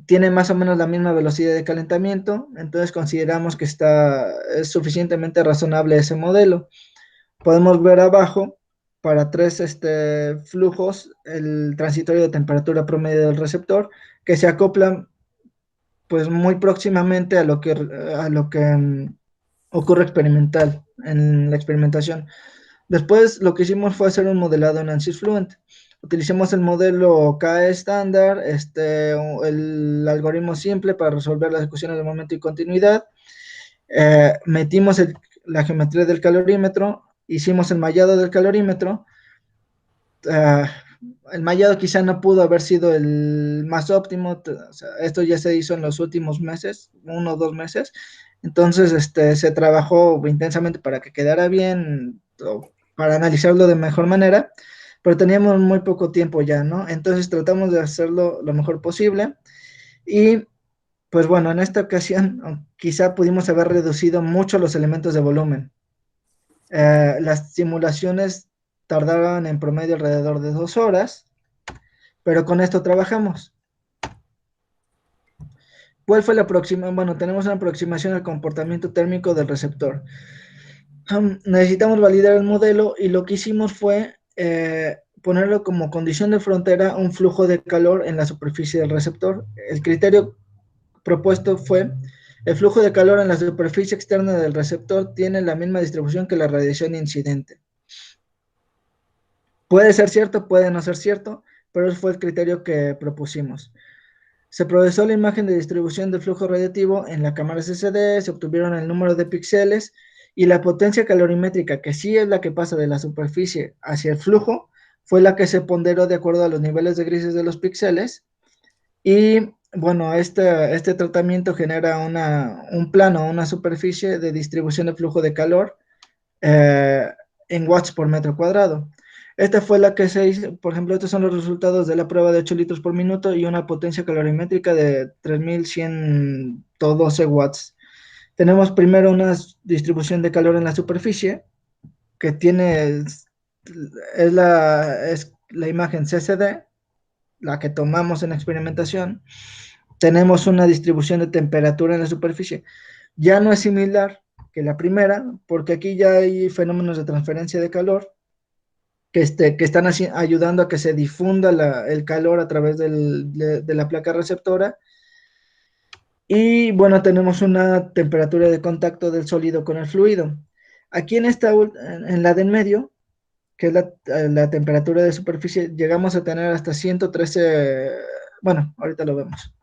Tiene más o menos la misma velocidad de calentamiento, entonces consideramos que es suficientemente razonable ese modelo. Podemos ver abajo, para 3 flujos, el transitorio de temperatura promedio del receptor, que se acoplan pues muy próximamente a lo que ocurre en la experimentación. Después lo que hicimos fue hacer un modelado en ANSYS Fluent. Utilizamos el modelo KE estándar, el algoritmo simple para resolver las ecuaciones de momento y continuidad. Metimos la geometría del calorímetro, hicimos el mallado del calorímetro. El mallado quizá no pudo haber sido el más óptimo, o sea, esto ya se hizo en los últimos meses, 1 o 2 meses, entonces se trabajó intensamente para que quedara bien, para analizarlo de mejor manera, pero teníamos muy poco tiempo ya, ¿no? Entonces tratamos de hacerlo lo mejor posible y pues bueno, en esta ocasión quizá pudimos haber reducido mucho los elementos de volumen. Las simulaciones tardaron en promedio alrededor de 2 horas, pero con esto trabajamos. ¿Cuál fue la aproximación? Bueno, tenemos una aproximación al comportamiento térmico del receptor. Necesitamos validar el modelo y lo que hicimos fue ponerlo como condición de frontera un flujo de calor en la superficie del receptor. El criterio propuesto fue: el flujo de calor en la superficie externa del receptor tiene la misma distribución que la radiación incidente. Puede ser cierto, puede no ser cierto, pero ese fue el criterio que propusimos. Se procesó la imagen de distribución del flujo radiativo en la cámara CCD, se obtuvieron el número de píxeles y la potencia calorimétrica, que sí es la que pasa de la superficie hacia el flujo, fue la que se ponderó de acuerdo a los niveles de grises de los píxeles. Y bueno, este tratamiento genera un plano, una superficie de distribución de flujo de calor eh, en watts por metro cuadrado. Esta fue la que se hizo, por ejemplo, estos son los resultados de la prueba de 8 litros por minuto y una potencia calorimétrica de 3112 watts. Tenemos primero una distribución de calor en la superficie, que es la imagen CCD, la que tomamos en experimentación. Tenemos una distribución de temperatura en la superficie. Ya no es similar que la primera, porque aquí ya hay fenómenos de transferencia de calor que están ayudando a que se difunda el calor a través de la placa receptora. Y bueno, tenemos una temperatura de contacto del sólido con el fluido. Aquí en la de en medio, que es la temperatura de superficie, llegamos a tener hasta 113, bueno, ahorita lo vemos,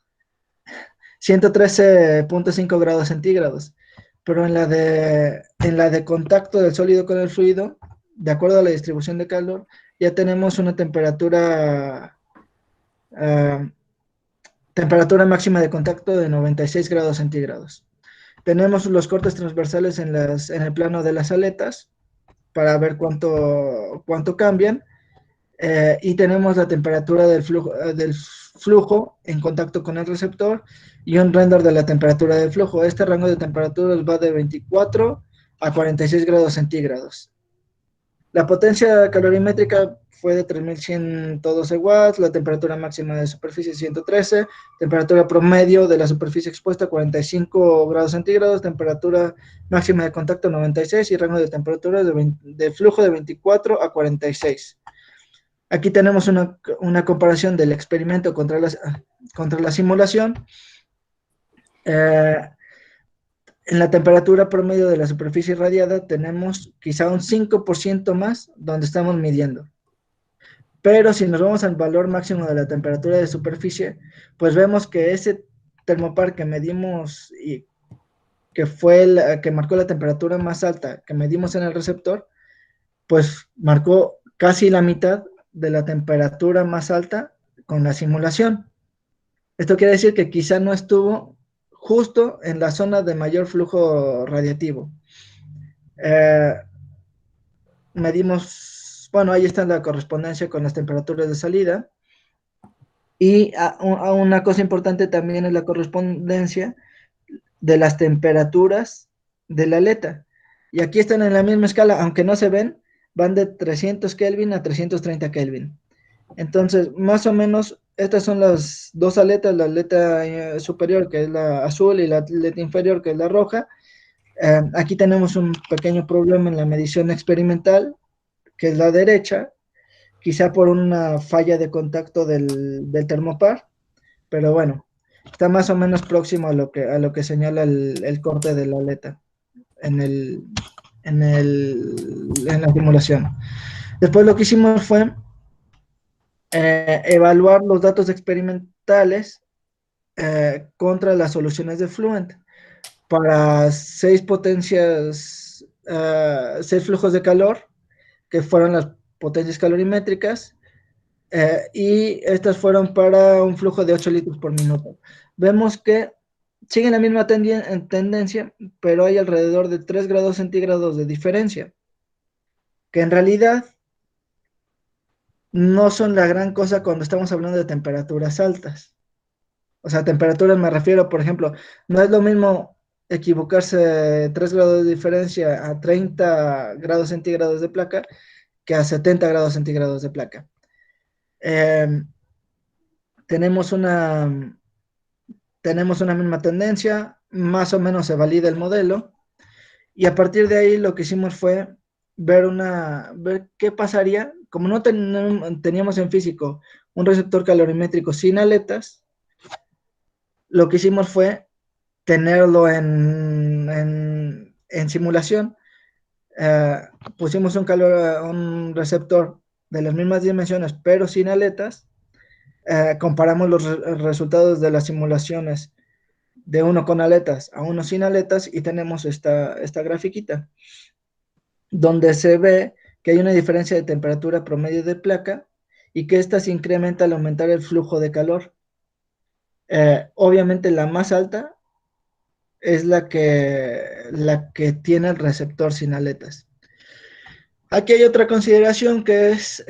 113.5 grados centígrados. Pero en la de contacto del sólido con el fluido, de acuerdo a la distribución de calor, ya tenemos una uh, temperatura máxima de contacto de 96 grados centígrados. Tenemos los cortes transversales en el plano de las aletas para ver cuánto cambian. Y tenemos la temperatura del flujo en contacto con el receptor y un render de la temperatura del flujo. Este rango de temperaturas va de 24 a 46 grados centígrados. La potencia calorimétrica fue de 3112 watts, la temperatura máxima de superficie 113, temperatura promedio de la superficie expuesta 45 grados centígrados, temperatura máxima de contacto 96 y rango de temperaturas de flujo de 24 a 46. Aquí tenemos una comparación del experimento contra la simulación. En la temperatura promedio de la superficie irradiada tenemos quizá un 5% más donde estamos midiendo. Pero si nos vamos al valor máximo de la temperatura de superficie, pues vemos que ese termopar que medimos y que que marcó la temperatura más alta que medimos en el receptor, pues marcó casi la mitad de la temperatura más alta con la simulación. Esto quiere decir que quizá no estuvo justo en la zona de mayor flujo radiativo. Medimos, bueno, ahí está la correspondencia con las temperaturas de salida. Y una cosa importante también es la correspondencia de las temperaturas de la aleta. Y aquí están en la misma escala, aunque no se ven, van de 300 Kelvin a 330 Kelvin. Entonces, más o menos, estas son las dos aletas, la aleta superior, que es la azul, y la aleta inferior, que es la roja. Aquí tenemos un pequeño problema en la medición experimental, que es la derecha, quizá por una falla de contacto del termopar, pero bueno, está más o menos próximo a lo que señala el corte de la aleta en la simulación. Después lo que hicimos fue evaluar los datos experimentales contra las soluciones de Fluent para 6 potencias, 6 flujos de calor, que fueron las potencias calorimétricas, y estas fueron para un flujo de 8 litros por minuto. Vemos que siguen la misma tendencia, pero hay alrededor de 3 grados centígrados de diferencia, que en realidad no son la gran cosa cuando estamos hablando de temperaturas altas. O sea, temperaturas me refiero, por ejemplo, no es lo mismo equivocarse 3 grados de diferencia a 30 grados centígrados de placa que a 70 grados centígrados de placa. tenemos una misma tendencia, más o menos se valida el modelo, y a partir de ahí lo que hicimos fue ver qué pasaría, como no teníamos en físico un receptor calorimétrico sin aletas, lo que hicimos fue tenerlo en simulación. Pusimos un receptor de las mismas dimensiones, pero sin aletas. Comparamos los resultados de las simulaciones de uno con aletas a uno sin aletas y tenemos esta grafiquita, donde se ve que hay una diferencia de temperatura promedio de placa y que esta se incrementa al aumentar el flujo de calor. Obviamente la más alta es la que tiene el receptor sin aletas. Aquí hay otra consideración que es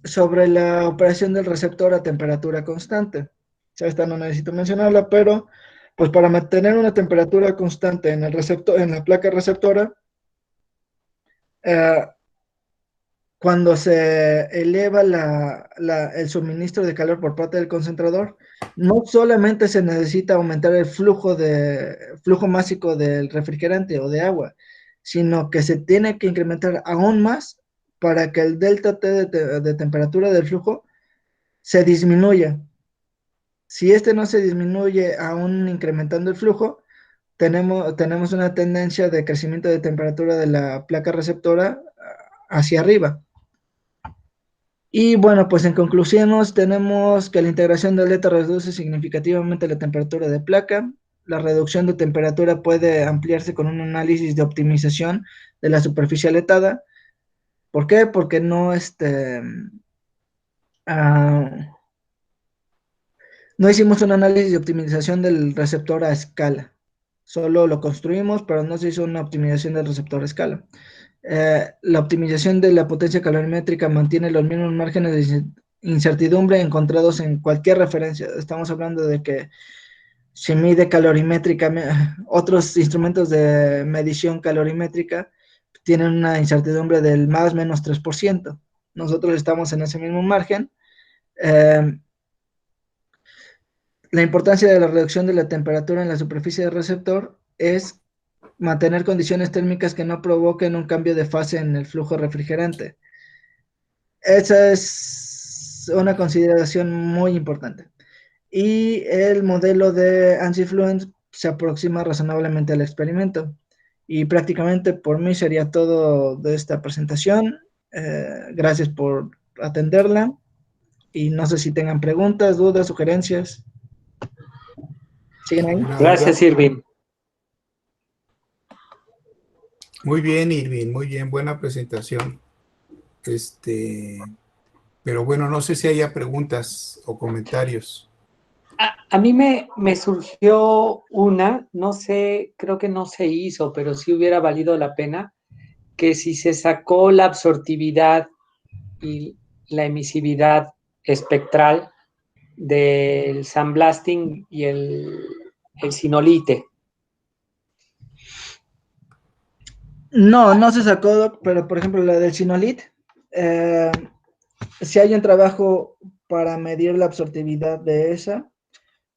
sobre la operación del receptor a temperatura constante. Esta no necesito mencionarla, pero pues para mantener una temperatura constante en el receptor, en la placa receptora, eh, cuando se eleva el suministro de calor por parte del concentrador, no solamente se necesita aumentar el flujo másico del refrigerante o de agua, sino que se tiene que incrementar aún más para que el delta T de temperatura del flujo se disminuya. Si este no se disminuye aún incrementando el flujo, tenemos una tendencia de crecimiento de temperatura de la placa receptora hacia arriba. Y bueno, pues en conclusiones tenemos que la integración de aleta reduce significativamente la temperatura de placa. La reducción de temperatura puede ampliarse con un análisis de optimización de la superficie aletada. ¿Por qué? Porque no hicimos un análisis de optimización del receptor a escala. Solo lo construimos, pero no se hizo una optimización del receptor a escala. La optimización de la potencia calorimétrica mantiene los mismos márgenes de incertidumbre encontrados en cualquier referencia. Estamos hablando de que se mide calorimétrica, otros instrumentos de medición calorimétrica tienen una incertidumbre del más o menos 3%. Nosotros estamos en ese mismo margen. La importancia de la reducción de la temperatura en la superficie del receptor es mantener condiciones térmicas que no provoquen un cambio de fase en el flujo refrigerante. Esa es una consideración muy importante. Y el modelo de ANSI Fluent se aproxima razonablemente al experimento. Y prácticamente por mí sería todo de esta presentación. Gracias por atenderla. Y no sé si tengan preguntas, dudas, sugerencias. ¿Siguen ahí? Gracias, Irving. Muy bien, Irving, muy bien, buena presentación. Pero bueno, no sé si haya preguntas o comentarios. A mí me surgió una, no sé, creo que no se hizo, pero sí hubiera valido la pena, que si se sacó la absortividad y la emisividad espectral del sandblasting y el sinolite. No se sacó, Doc, pero por ejemplo la del Sinolit, si hay un trabajo para medir la absortividad de esa,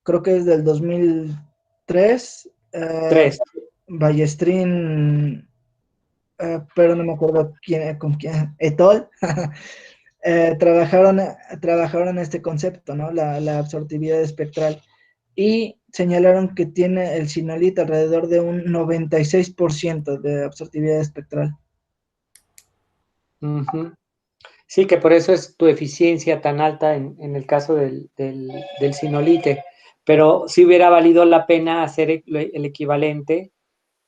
creo que es del 2003, Ballestrin, pero no me acuerdo con quién, Etol, trabajaron este concepto, ¿no? La absortividad espectral, y señalaron que tiene el Sinolit alrededor de un 96% de absortividad espectral. Sí, que por eso es tu eficiencia tan alta en el caso del sinolite, pero sí hubiera valido la pena hacer el equivalente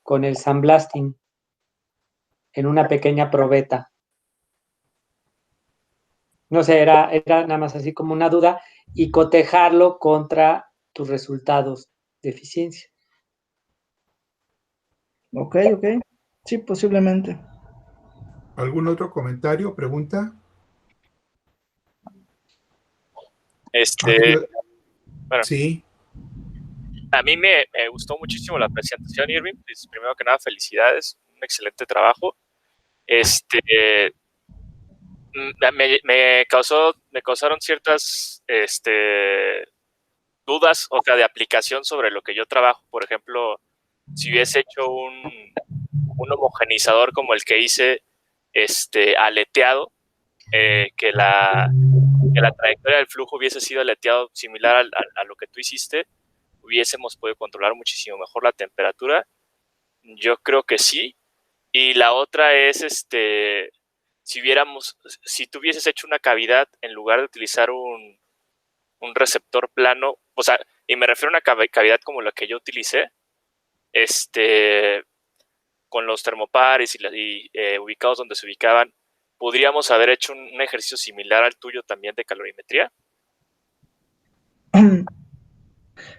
con el sandblasting en una pequeña probeta. No sé, era nada más así como una duda y cotejarlo contra tus resultados de eficiencia. Ok. Sí, posiblemente. ¿Algún otro comentario o pregunta? Bueno, sí. A mí me gustó muchísimo la presentación, Irving. Pues, primero que nada, felicidades, un excelente trabajo. Me causaron ciertas dudas, o sea, de aplicación sobre lo que yo trabajo. Por ejemplo, si hubiese hecho un homogeneizador como el que hice, aleteado, que la trayectoria del flujo hubiese sido aleteado similar a lo que tú hiciste, hubiésemos podido controlar muchísimo mejor la temperatura. Yo creo que sí. Y la otra es, si tú hubieses hecho una cavidad en lugar de utilizar un receptor plano, o sea, y me refiero a una cavidad como la que yo utilicé, con los termopares y ubicados donde se ubicaban, ¿podríamos haber hecho un ejercicio similar al tuyo también de calorimetría?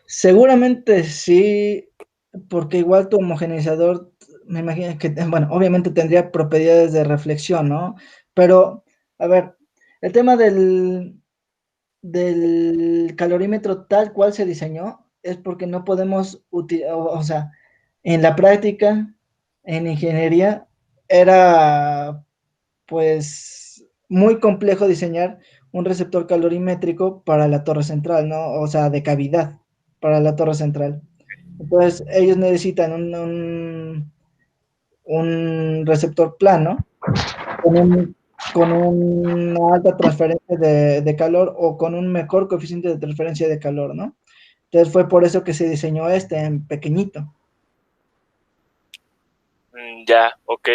Seguramente sí, porque igual tu homogeneizador, me imagino que, bueno, obviamente tendría propiedades de reflexión, ¿no? Pero, a ver, el tema del calorímetro tal cual se diseñó es porque no podemos o sea, en la práctica, en ingeniería, era pues muy complejo diseñar un receptor calorimétrico para la torre central, ¿no? O sea, de cavidad para la torre central. Entonces, ellos necesitan un receptor plano con una alta transferencia de calor o con un mejor coeficiente de transferencia de calor, ¿no? Entonces fue por eso que se diseñó en pequeñito. Ya, ok.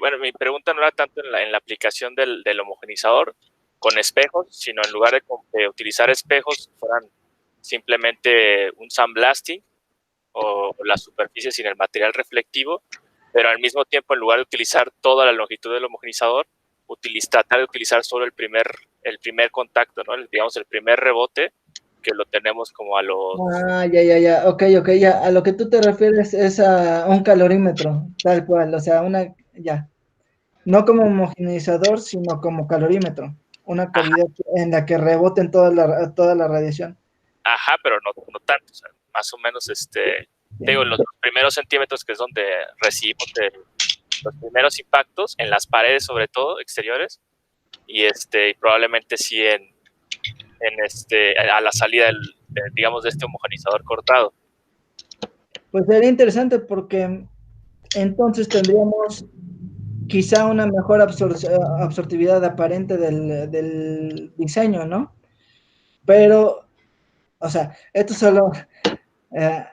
Bueno, mi pregunta no era tanto en la aplicación del homogenizador con espejos, sino en lugar de utilizar espejos, fueran simplemente un sandblasting o la superficie sin el material reflectivo, pero al mismo tiempo, en lugar de utilizar toda la longitud del homogenizador, tratar de utilizar solo el primer contacto, ¿no? Digamos, el primer rebote, que lo tenemos como a los... Ya, ok, ya, a lo que tú te refieres es a un calorímetro, tal cual, o sea, ya, no como homogeneizador, sino como calorímetro, una cavidad en la que reboten toda la radiación. Ajá, pero no tanto, o sea, más o menos, digo, los primeros centímetros, que es donde recibimos los primeros impactos, en las paredes sobre todo, exteriores, y probablemente sí a la salida digamos, de este homogenizador cortado. Pues sería interesante porque entonces tendríamos quizá una mejor absortividad aparente del diseño, ¿no? Pero, o sea, esto solo,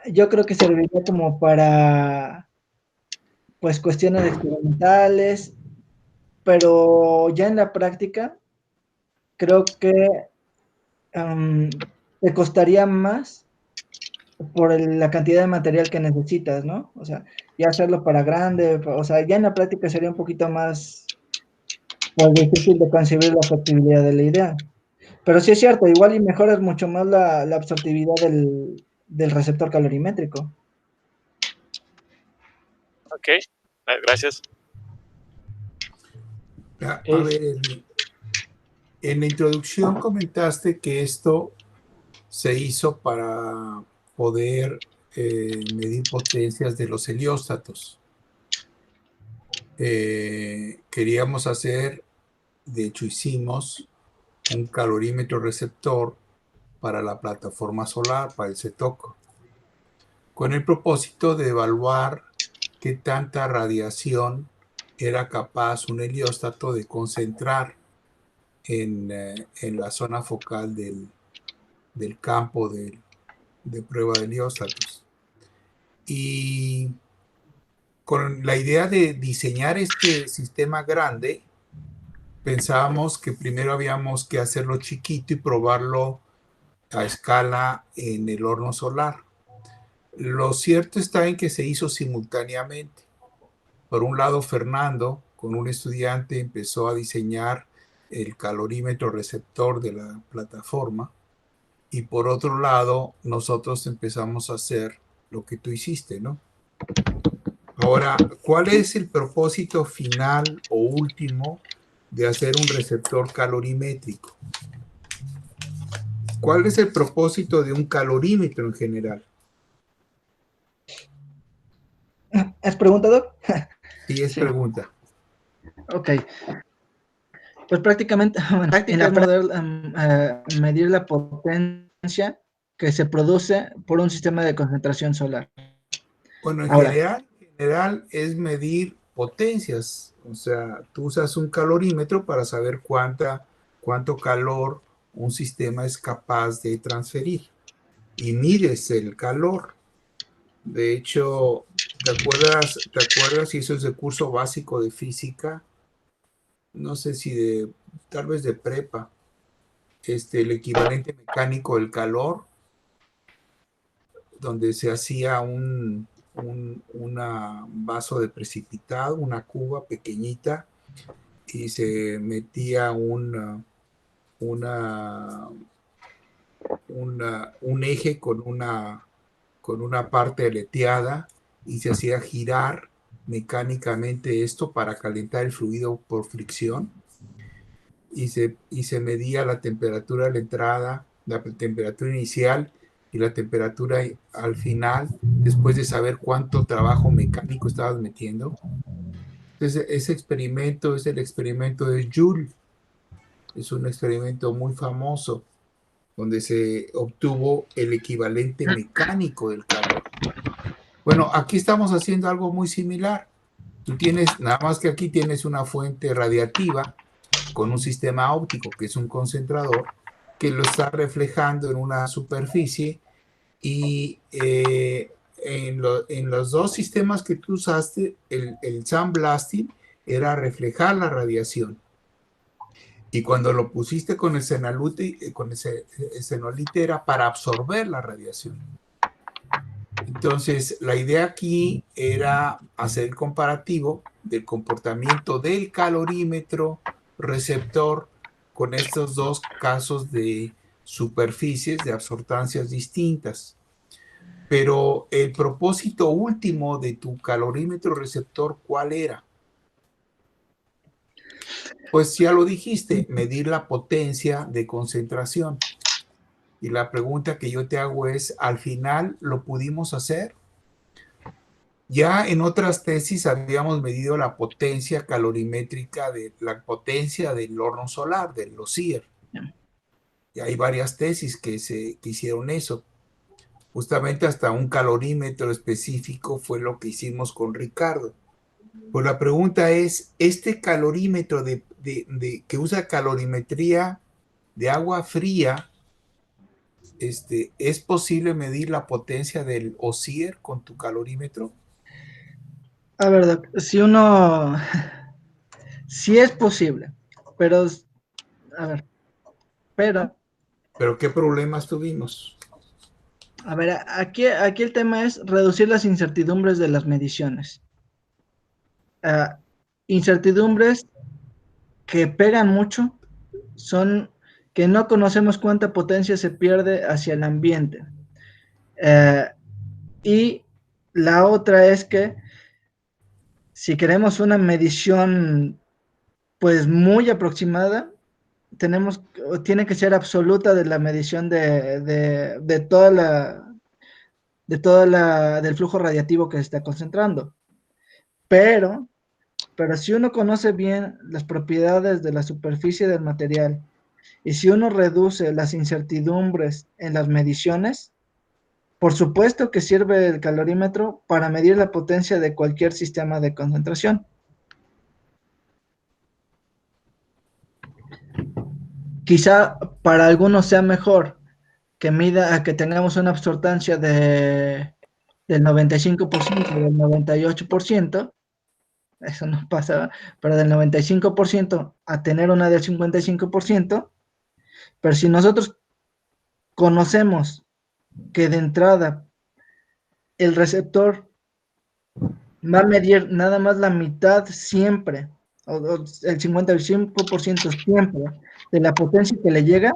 yo creo que serviría como para, pues, cuestiones experimentales, pero ya en la práctica, creo que te costaría más por la cantidad de material que necesitas, ¿no? O sea, ya hacerlo para grande, o sea, ya en la práctica sería un poquito más, pues, difícil de concebir la factibilidad de la idea. Pero sí es cierto, igual y mejoras mucho más la absortividad del receptor calorimétrico. Ok, gracias. A ver, en la introducción comentaste que esto se hizo para poder medir potencias de los helióstatos. Queríamos hacer, de hecho hicimos, un calorímetro receptor para la plataforma solar, para el CETOC, con el propósito de evaluar qué tanta radiación era capaz un helióstato de concentrar en la zona focal del campo de prueba de helióstatos. Y con la idea de diseñar este sistema grande, pensábamos que primero habíamos que hacerlo chiquito y probarlo a escala en el horno solar. Lo cierto está en que se hizo simultáneamente. Por un lado, Fernando, con un estudiante, empezó a diseñar el calorímetro receptor de la plataforma, y por otro lado, nosotros empezamos a hacer lo que tú hiciste, ¿no? Ahora, ¿cuál es el propósito final o último de hacer un receptor calorimétrico? ¿Cuál es el propósito de un calorímetro en general? ¿Es pregunta, Doc? Sí, es Sí. pregunta. Ok. Pues prácticamente, bueno, en la poder medir la potencia que se produce por un sistema de concentración solar. Bueno, en Ahora, general es medir potencias. O sea, tú usas un calorímetro para saber cuánto calor un sistema es capaz de transferir. Y mides el calor. De hecho, ¿te acuerdas si eso es de curso básico de física? No sé si tal vez de prepa. El equivalente mecánico del calor, donde se hacía un vaso de precipitado, una cuba pequeñita, y se metía un eje con una parte aleteada y se hacía girar mecánicamente esto para calentar el fluido por fricción, y se medía la temperatura de la entrada, la temperatura inicial y la temperatura al final, después de saber cuánto trabajo mecánico estabas metiendo. Entonces, ese experimento es el experimento de Joule. Es un experimento muy famoso donde se obtuvo el equivalente mecánico del calor. Bueno, aquí estamos haciendo algo muy similar. Tú tienes, nada más que aquí tienes una fuente radiativa con un sistema óptico, que es un concentrador, que lo está reflejando en una superficie, y en los dos sistemas que tú usaste, el sandblasting era reflejar la radiación. Y cuando lo pusiste con el cenolite era para absorber la radiación. Entonces, la idea aquí era hacer el comparativo del comportamiento del calorímetro receptor con estos dos casos de superficies de absortancias distintas. Pero el propósito último de tu calorímetro receptor, ¿cuál era? Pues ya lo dijiste, medir la potencia de concentración. Y la pregunta que yo te hago es, ¿al final lo pudimos hacer? Ya en otras tesis habíamos medido la potencia calorimétrica, de la potencia del horno solar, del OSIR. Y hay varias tesis que hicieron eso. Justamente hasta un calorímetro específico fue lo que hicimos con Ricardo. Pues la pregunta es, ¿este calorímetro que usa calorimetría de agua fría, es posible medir la potencia del OSIR con tu calorímetro? a ver, Doc, sí es posible, pero, a ver, ¿Pero qué problemas tuvimos? A ver, aquí el tema es reducir las incertidumbres de las mediciones. Incertidumbres que pegan mucho son que no conocemos cuánta potencia se pierde hacia el ambiente. Y la otra es que si queremos una medición pues muy aproximada, tiene que ser absoluta de la medición de del flujo radiativo que se está concentrando. Pero si uno conoce bien las propiedades de la superficie del material y si uno reduce las incertidumbres en las mediciones, por supuesto que sirve el calorímetro para medir la potencia de cualquier sistema de concentración. Quizá para algunos sea mejor que tengamos una absortancia del 95%, del 98%, eso no pasa, pero del 95% a tener una del 55%, pero si nosotros conocemos que de entrada el receptor va a medir nada más la mitad siempre, o el 55% siempre de la potencia que le llega,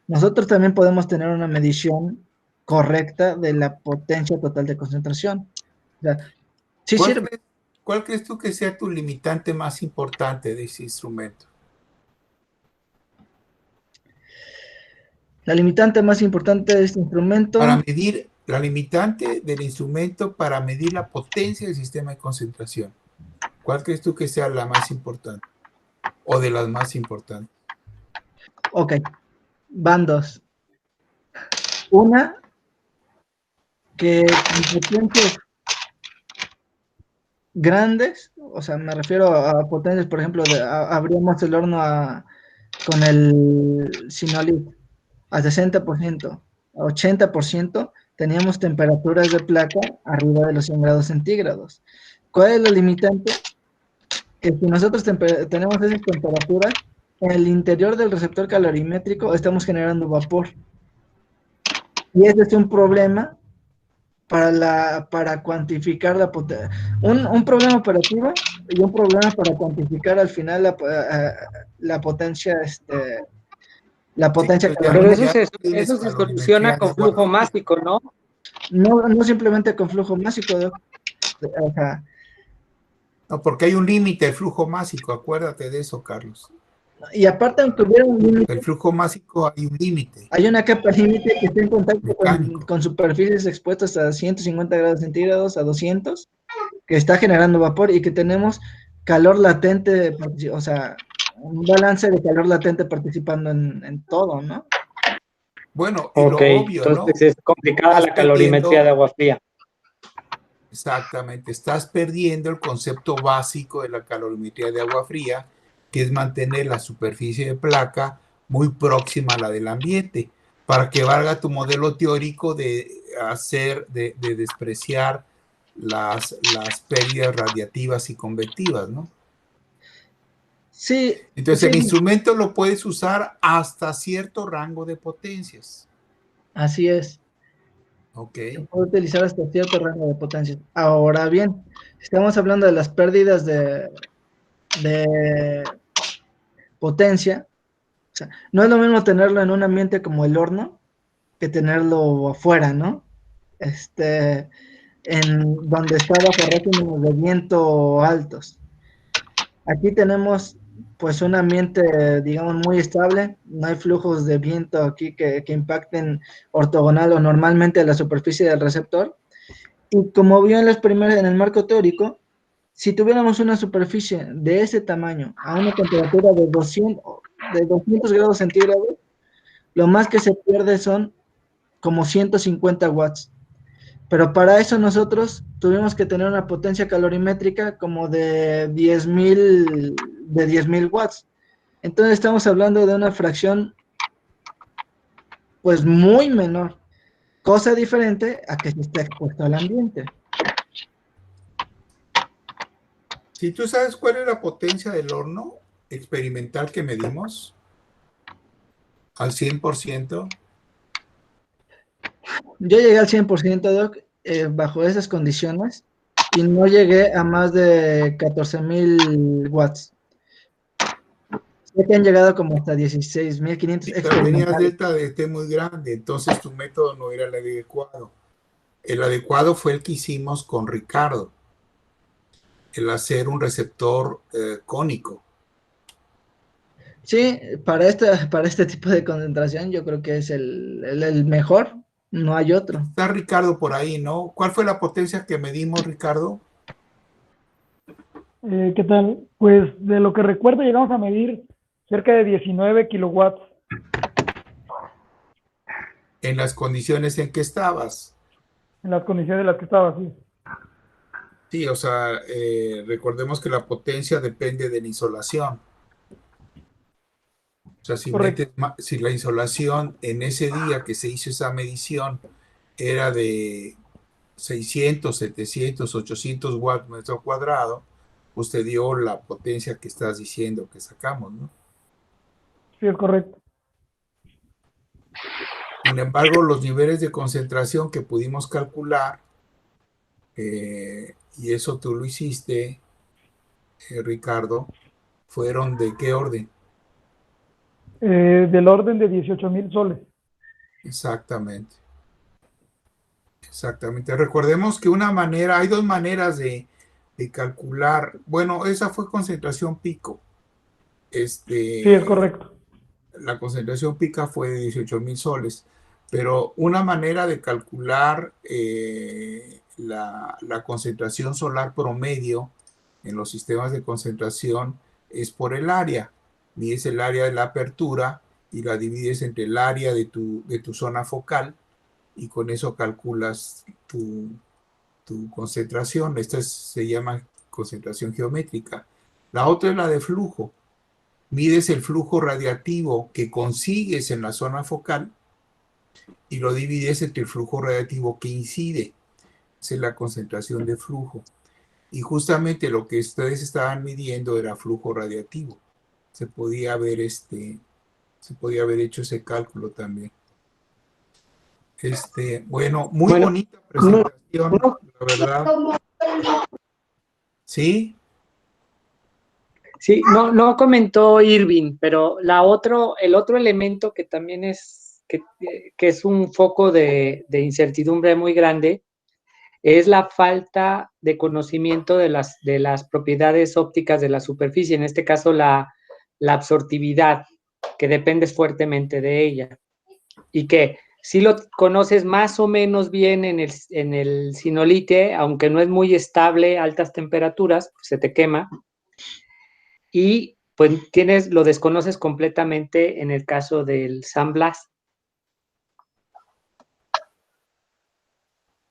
nosotros también podemos tener una medición correcta de la potencia total de concentración. O sea, sí sirve. ¿Cuál crees tú que sea tu limitante más importante de ese instrumento? La limitante más importante de este instrumento. Para medir la limitante del instrumento para medir la potencia del sistema de concentración. ¿Cuál crees tú que sea la más importante? o de las más importantes. Ok, van dos. Una, que con potencias grandes, o sea, me refiero a potencias, por ejemplo, abrimos el horno con el Synolith a 60%, a 80%, teníamos temperaturas de placa arriba de los 100 grados centígrados. ¿Cuál es la limitante? Que si nosotros tenemos esas temperaturas, en el interior del receptor calorimétrico estamos generando vapor. Y ese es un problema para cuantificar la potencia. Un problema operativo y un problema para cuantificar al final la potencia, la potencia Pero calorimétrica. eso se soluciona con flujo másico, ¿no? No simplemente con flujo másico, o sea, no, porque hay un límite de flujo másico, acuérdate de eso, Carlos. y aparte, aunque hubiera un límite, el flujo másico hay un límite. Hay una capa límite que está en contacto con superficies expuestas a 150 grados centígrados, a 200, que está generando vapor y que tenemos calor latente, o sea, un balance de calor latente participando en todo, ¿no? Bueno, y lo obvio, entonces ¿no? Es complicada la calorimetría de agua fría. Exactamente, estás perdiendo el concepto básico de la calorimetría de agua fría, que es mantener la superficie de placa muy próxima a la del ambiente, para que valga tu modelo teórico de despreciar las pérdidas radiativas y convectivas, ¿no? Sí. Entonces sí. el instrumento lo puedes usar hasta cierto rango de potencias. Así es. Ok. Se puede utilizar hasta cierto rango de potencias. Ahora bien, estamos hablando de las pérdidas de potencia. O sea, no es lo mismo tenerlo en un ambiente como el horno que tenerlo afuera, ¿no? En donde está bajo regímenes de viento altos. Aquí tenemos pues un ambiente, digamos, muy estable, no hay flujos de viento aquí que impacten ortogonal o normalmente a la superficie del receptor. Y como vio en el marco teórico, si tuviéramos una superficie de ese tamaño a una temperatura de 200 grados centígrados, lo más que se pierde son como 150 watts. Pero para eso nosotros tuvimos que tener una potencia calorimétrica como de 10.000 watts. Entonces estamos hablando de una fracción pues muy menor, cosa diferente a que se esté expuesto al ambiente. Si tú sabes cuál es la potencia del horno experimental que medimos al 100%. Yo llegué al 100%, Doc, bajo esas condiciones, y no llegué a más de 14.000 watts. Sé que han llegado como hasta 16.500 Pero tenías delta de T muy grande, entonces tu método no era el adecuado. El adecuado fue el que hicimos con Ricardo, el hacer un receptor cónico. Sí, para este tipo de concentración yo creo que es el mejor, no hay otro. Está Ricardo por ahí, ¿no? ¿Cuál fue la potencia que medimos, Ricardo? ¿Qué tal? Pues de lo que recuerdo llegamos a medir cerca de 19 kilowatts. En las condiciones en que estabas. En las condiciones en las que estaba, sí. Sí, o sea, recordemos que la potencia depende de la insolación. O sea, si la insolación en ese día que se hizo esa medición era de 600, 700, 800 watts metro cuadrado, pues te dio la potencia que estás diciendo que sacamos, ¿no? Sí, es correcto. Sin embargo, los niveles de concentración que pudimos calcular, y eso tú lo hiciste, Ricardo, fueron ¿de qué orden? Del orden de 18,000 soles. Exactamente. Exactamente. Recordemos que hay dos maneras de calcular. Bueno, esa fue concentración pico. Sí, es correcto. La concentración pica fue de 18,000 soles, pero una manera de calcular la concentración solar promedio en los sistemas de concentración es por el área. Mides el área de la apertura y la divides entre el área de tu zona focal y con eso calculas tu concentración. Se llama concentración geométrica. La otra es la de flujo. Mides el flujo radiativo que consigues en la zona focal y lo divides entre el flujo radiativo que incide. Esa es la concentración de flujo. Y justamente lo que ustedes estaban midiendo era flujo radiativo. Se podía haber hecho ese cálculo también. Bueno, muy bonita presentación, la verdad. ¿Sí? Sí, no comentó Irving, pero el otro elemento que también que es un foco de incertidumbre muy grande es la falta de conocimiento de las propiedades ópticas de la superficie, en este caso la absortividad, que dependes fuertemente de ella, y que si lo conoces más o menos bien en el sinolite, aunque no es muy estable a altas temperaturas, pues se te quema, y pues lo desconoces completamente en el caso del San Blas.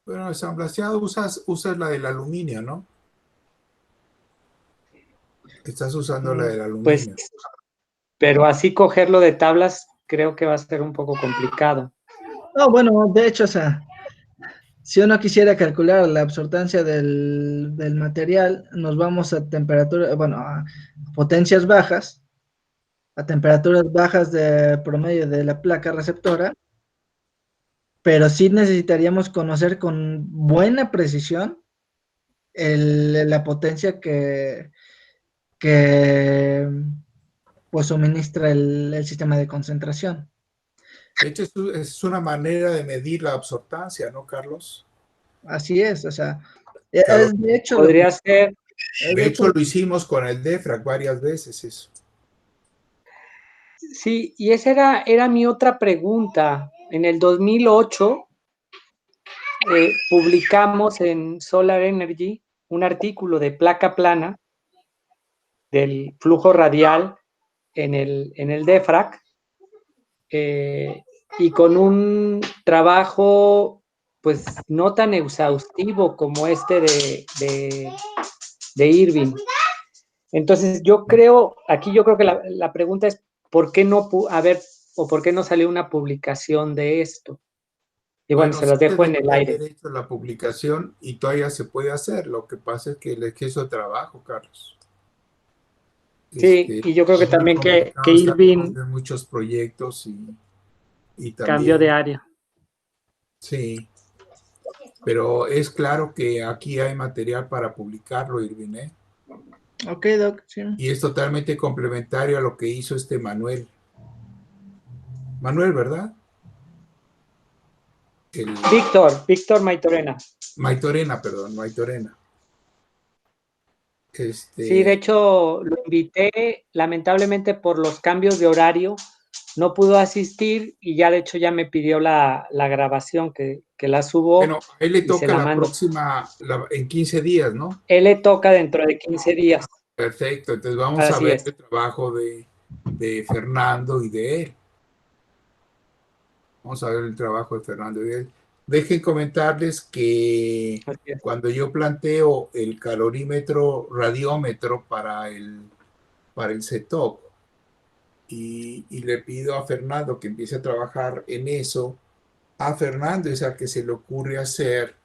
Bueno, el San Blasciado usas la del aluminio, ¿no? Estás usando la del aluminio. Pues, pero así cogerlo de tablas creo que va a ser un poco complicado. No, bueno, de hecho, o sea, si uno quisiera calcular la absortancia del material, nos vamos a temperatura, bueno, a potencias bajas, a temperaturas bajas de promedio de la placa receptora, pero sí necesitaríamos conocer con buena precisión la potencia que pues suministra el sistema de concentración. De hecho, es una manera de medir la absortancia, ¿no, Carlos? Así es, o sea, Claro. de hecho, podría ser. De hecho, lo hicimos con el DEFRAC varias veces eso. Sí, y esa era mi otra pregunta. En el 2008 publicamos en Solar Energy un artículo de placa plana del flujo radial en el DEFRAC, y con un trabajo pues no tan exhaustivo como este de Irving. Entonces yo creo que la pregunta es ¿por qué no salió una publicación de esto? Y bueno, se las dejo en el aire. Haber hecho la publicación y todavía se puede hacer. Lo que pasa es que el exceso de trabajo, Carlos. Sí, y yo creo que también que Irving de muchos proyectos y también cambió de área. Sí, pero es claro que aquí hay material para publicarlo, Irving, ¿eh? Ok, Doc, sí. Y es totalmente complementario a lo que hizo Manuel. Manuel, ¿verdad? Víctor Maitorena. Maitorena. Sí, de hecho lo invité, lamentablemente por los cambios de horario no pudo asistir y ya de hecho ya me pidió la grabación que la subo. Bueno, a él le toca la próxima, en 15 días, ¿no? Él le toca dentro de 15 días. Perfecto, entonces vamos a ver el trabajo de Fernando y de él. Vamos a ver el trabajo de Fernando y de él. Dejen comentarles que cuando yo planteo el calorímetro radiómetro para el CETOC y le pido a Fernando que empiece a trabajar en eso, a Fernando es al que se le ocurre hacer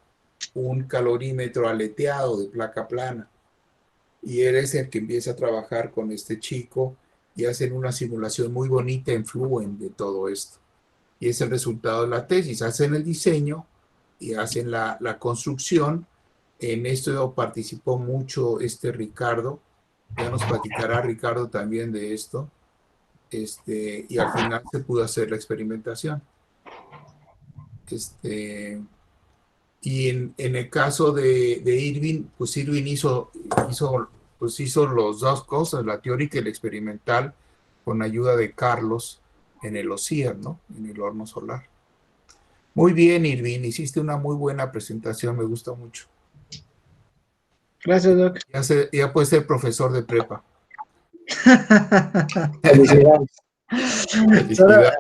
un calorímetro aleteado de placa plana. Y él es el que empieza a trabajar con este chico y hacen una simulación muy bonita en Fluent de todo esto. Y es el resultado de la tesis. Hacen el diseño y hacen la construcción. En esto participó mucho Ricardo. Ya nos platicará Ricardo también de esto. Y al final se pudo hacer la experimentación. Y en el caso de Irving, pues Irving hizo las dos cosas, la teórica y la experimental, con ayuda de Carlos en el OSIR, ¿no? En el horno solar. Muy bien, Irving, hiciste una muy buena presentación, me gusta mucho. Gracias, Doc. Ya puedes ser profesor de prepa. Felicidades. Felicidades.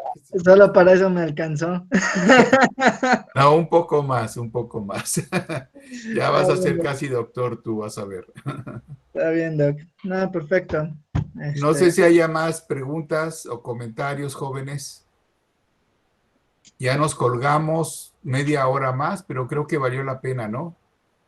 Solo para eso me alcanzó. No, un poco más, un poco más. Ya vas a ser casi doctor, tú vas a ver. Está bien, Doc. No, perfecto. No sé si haya más preguntas o comentarios, jóvenes. Ya nos colgamos media hora más, pero creo que valió la pena, ¿no?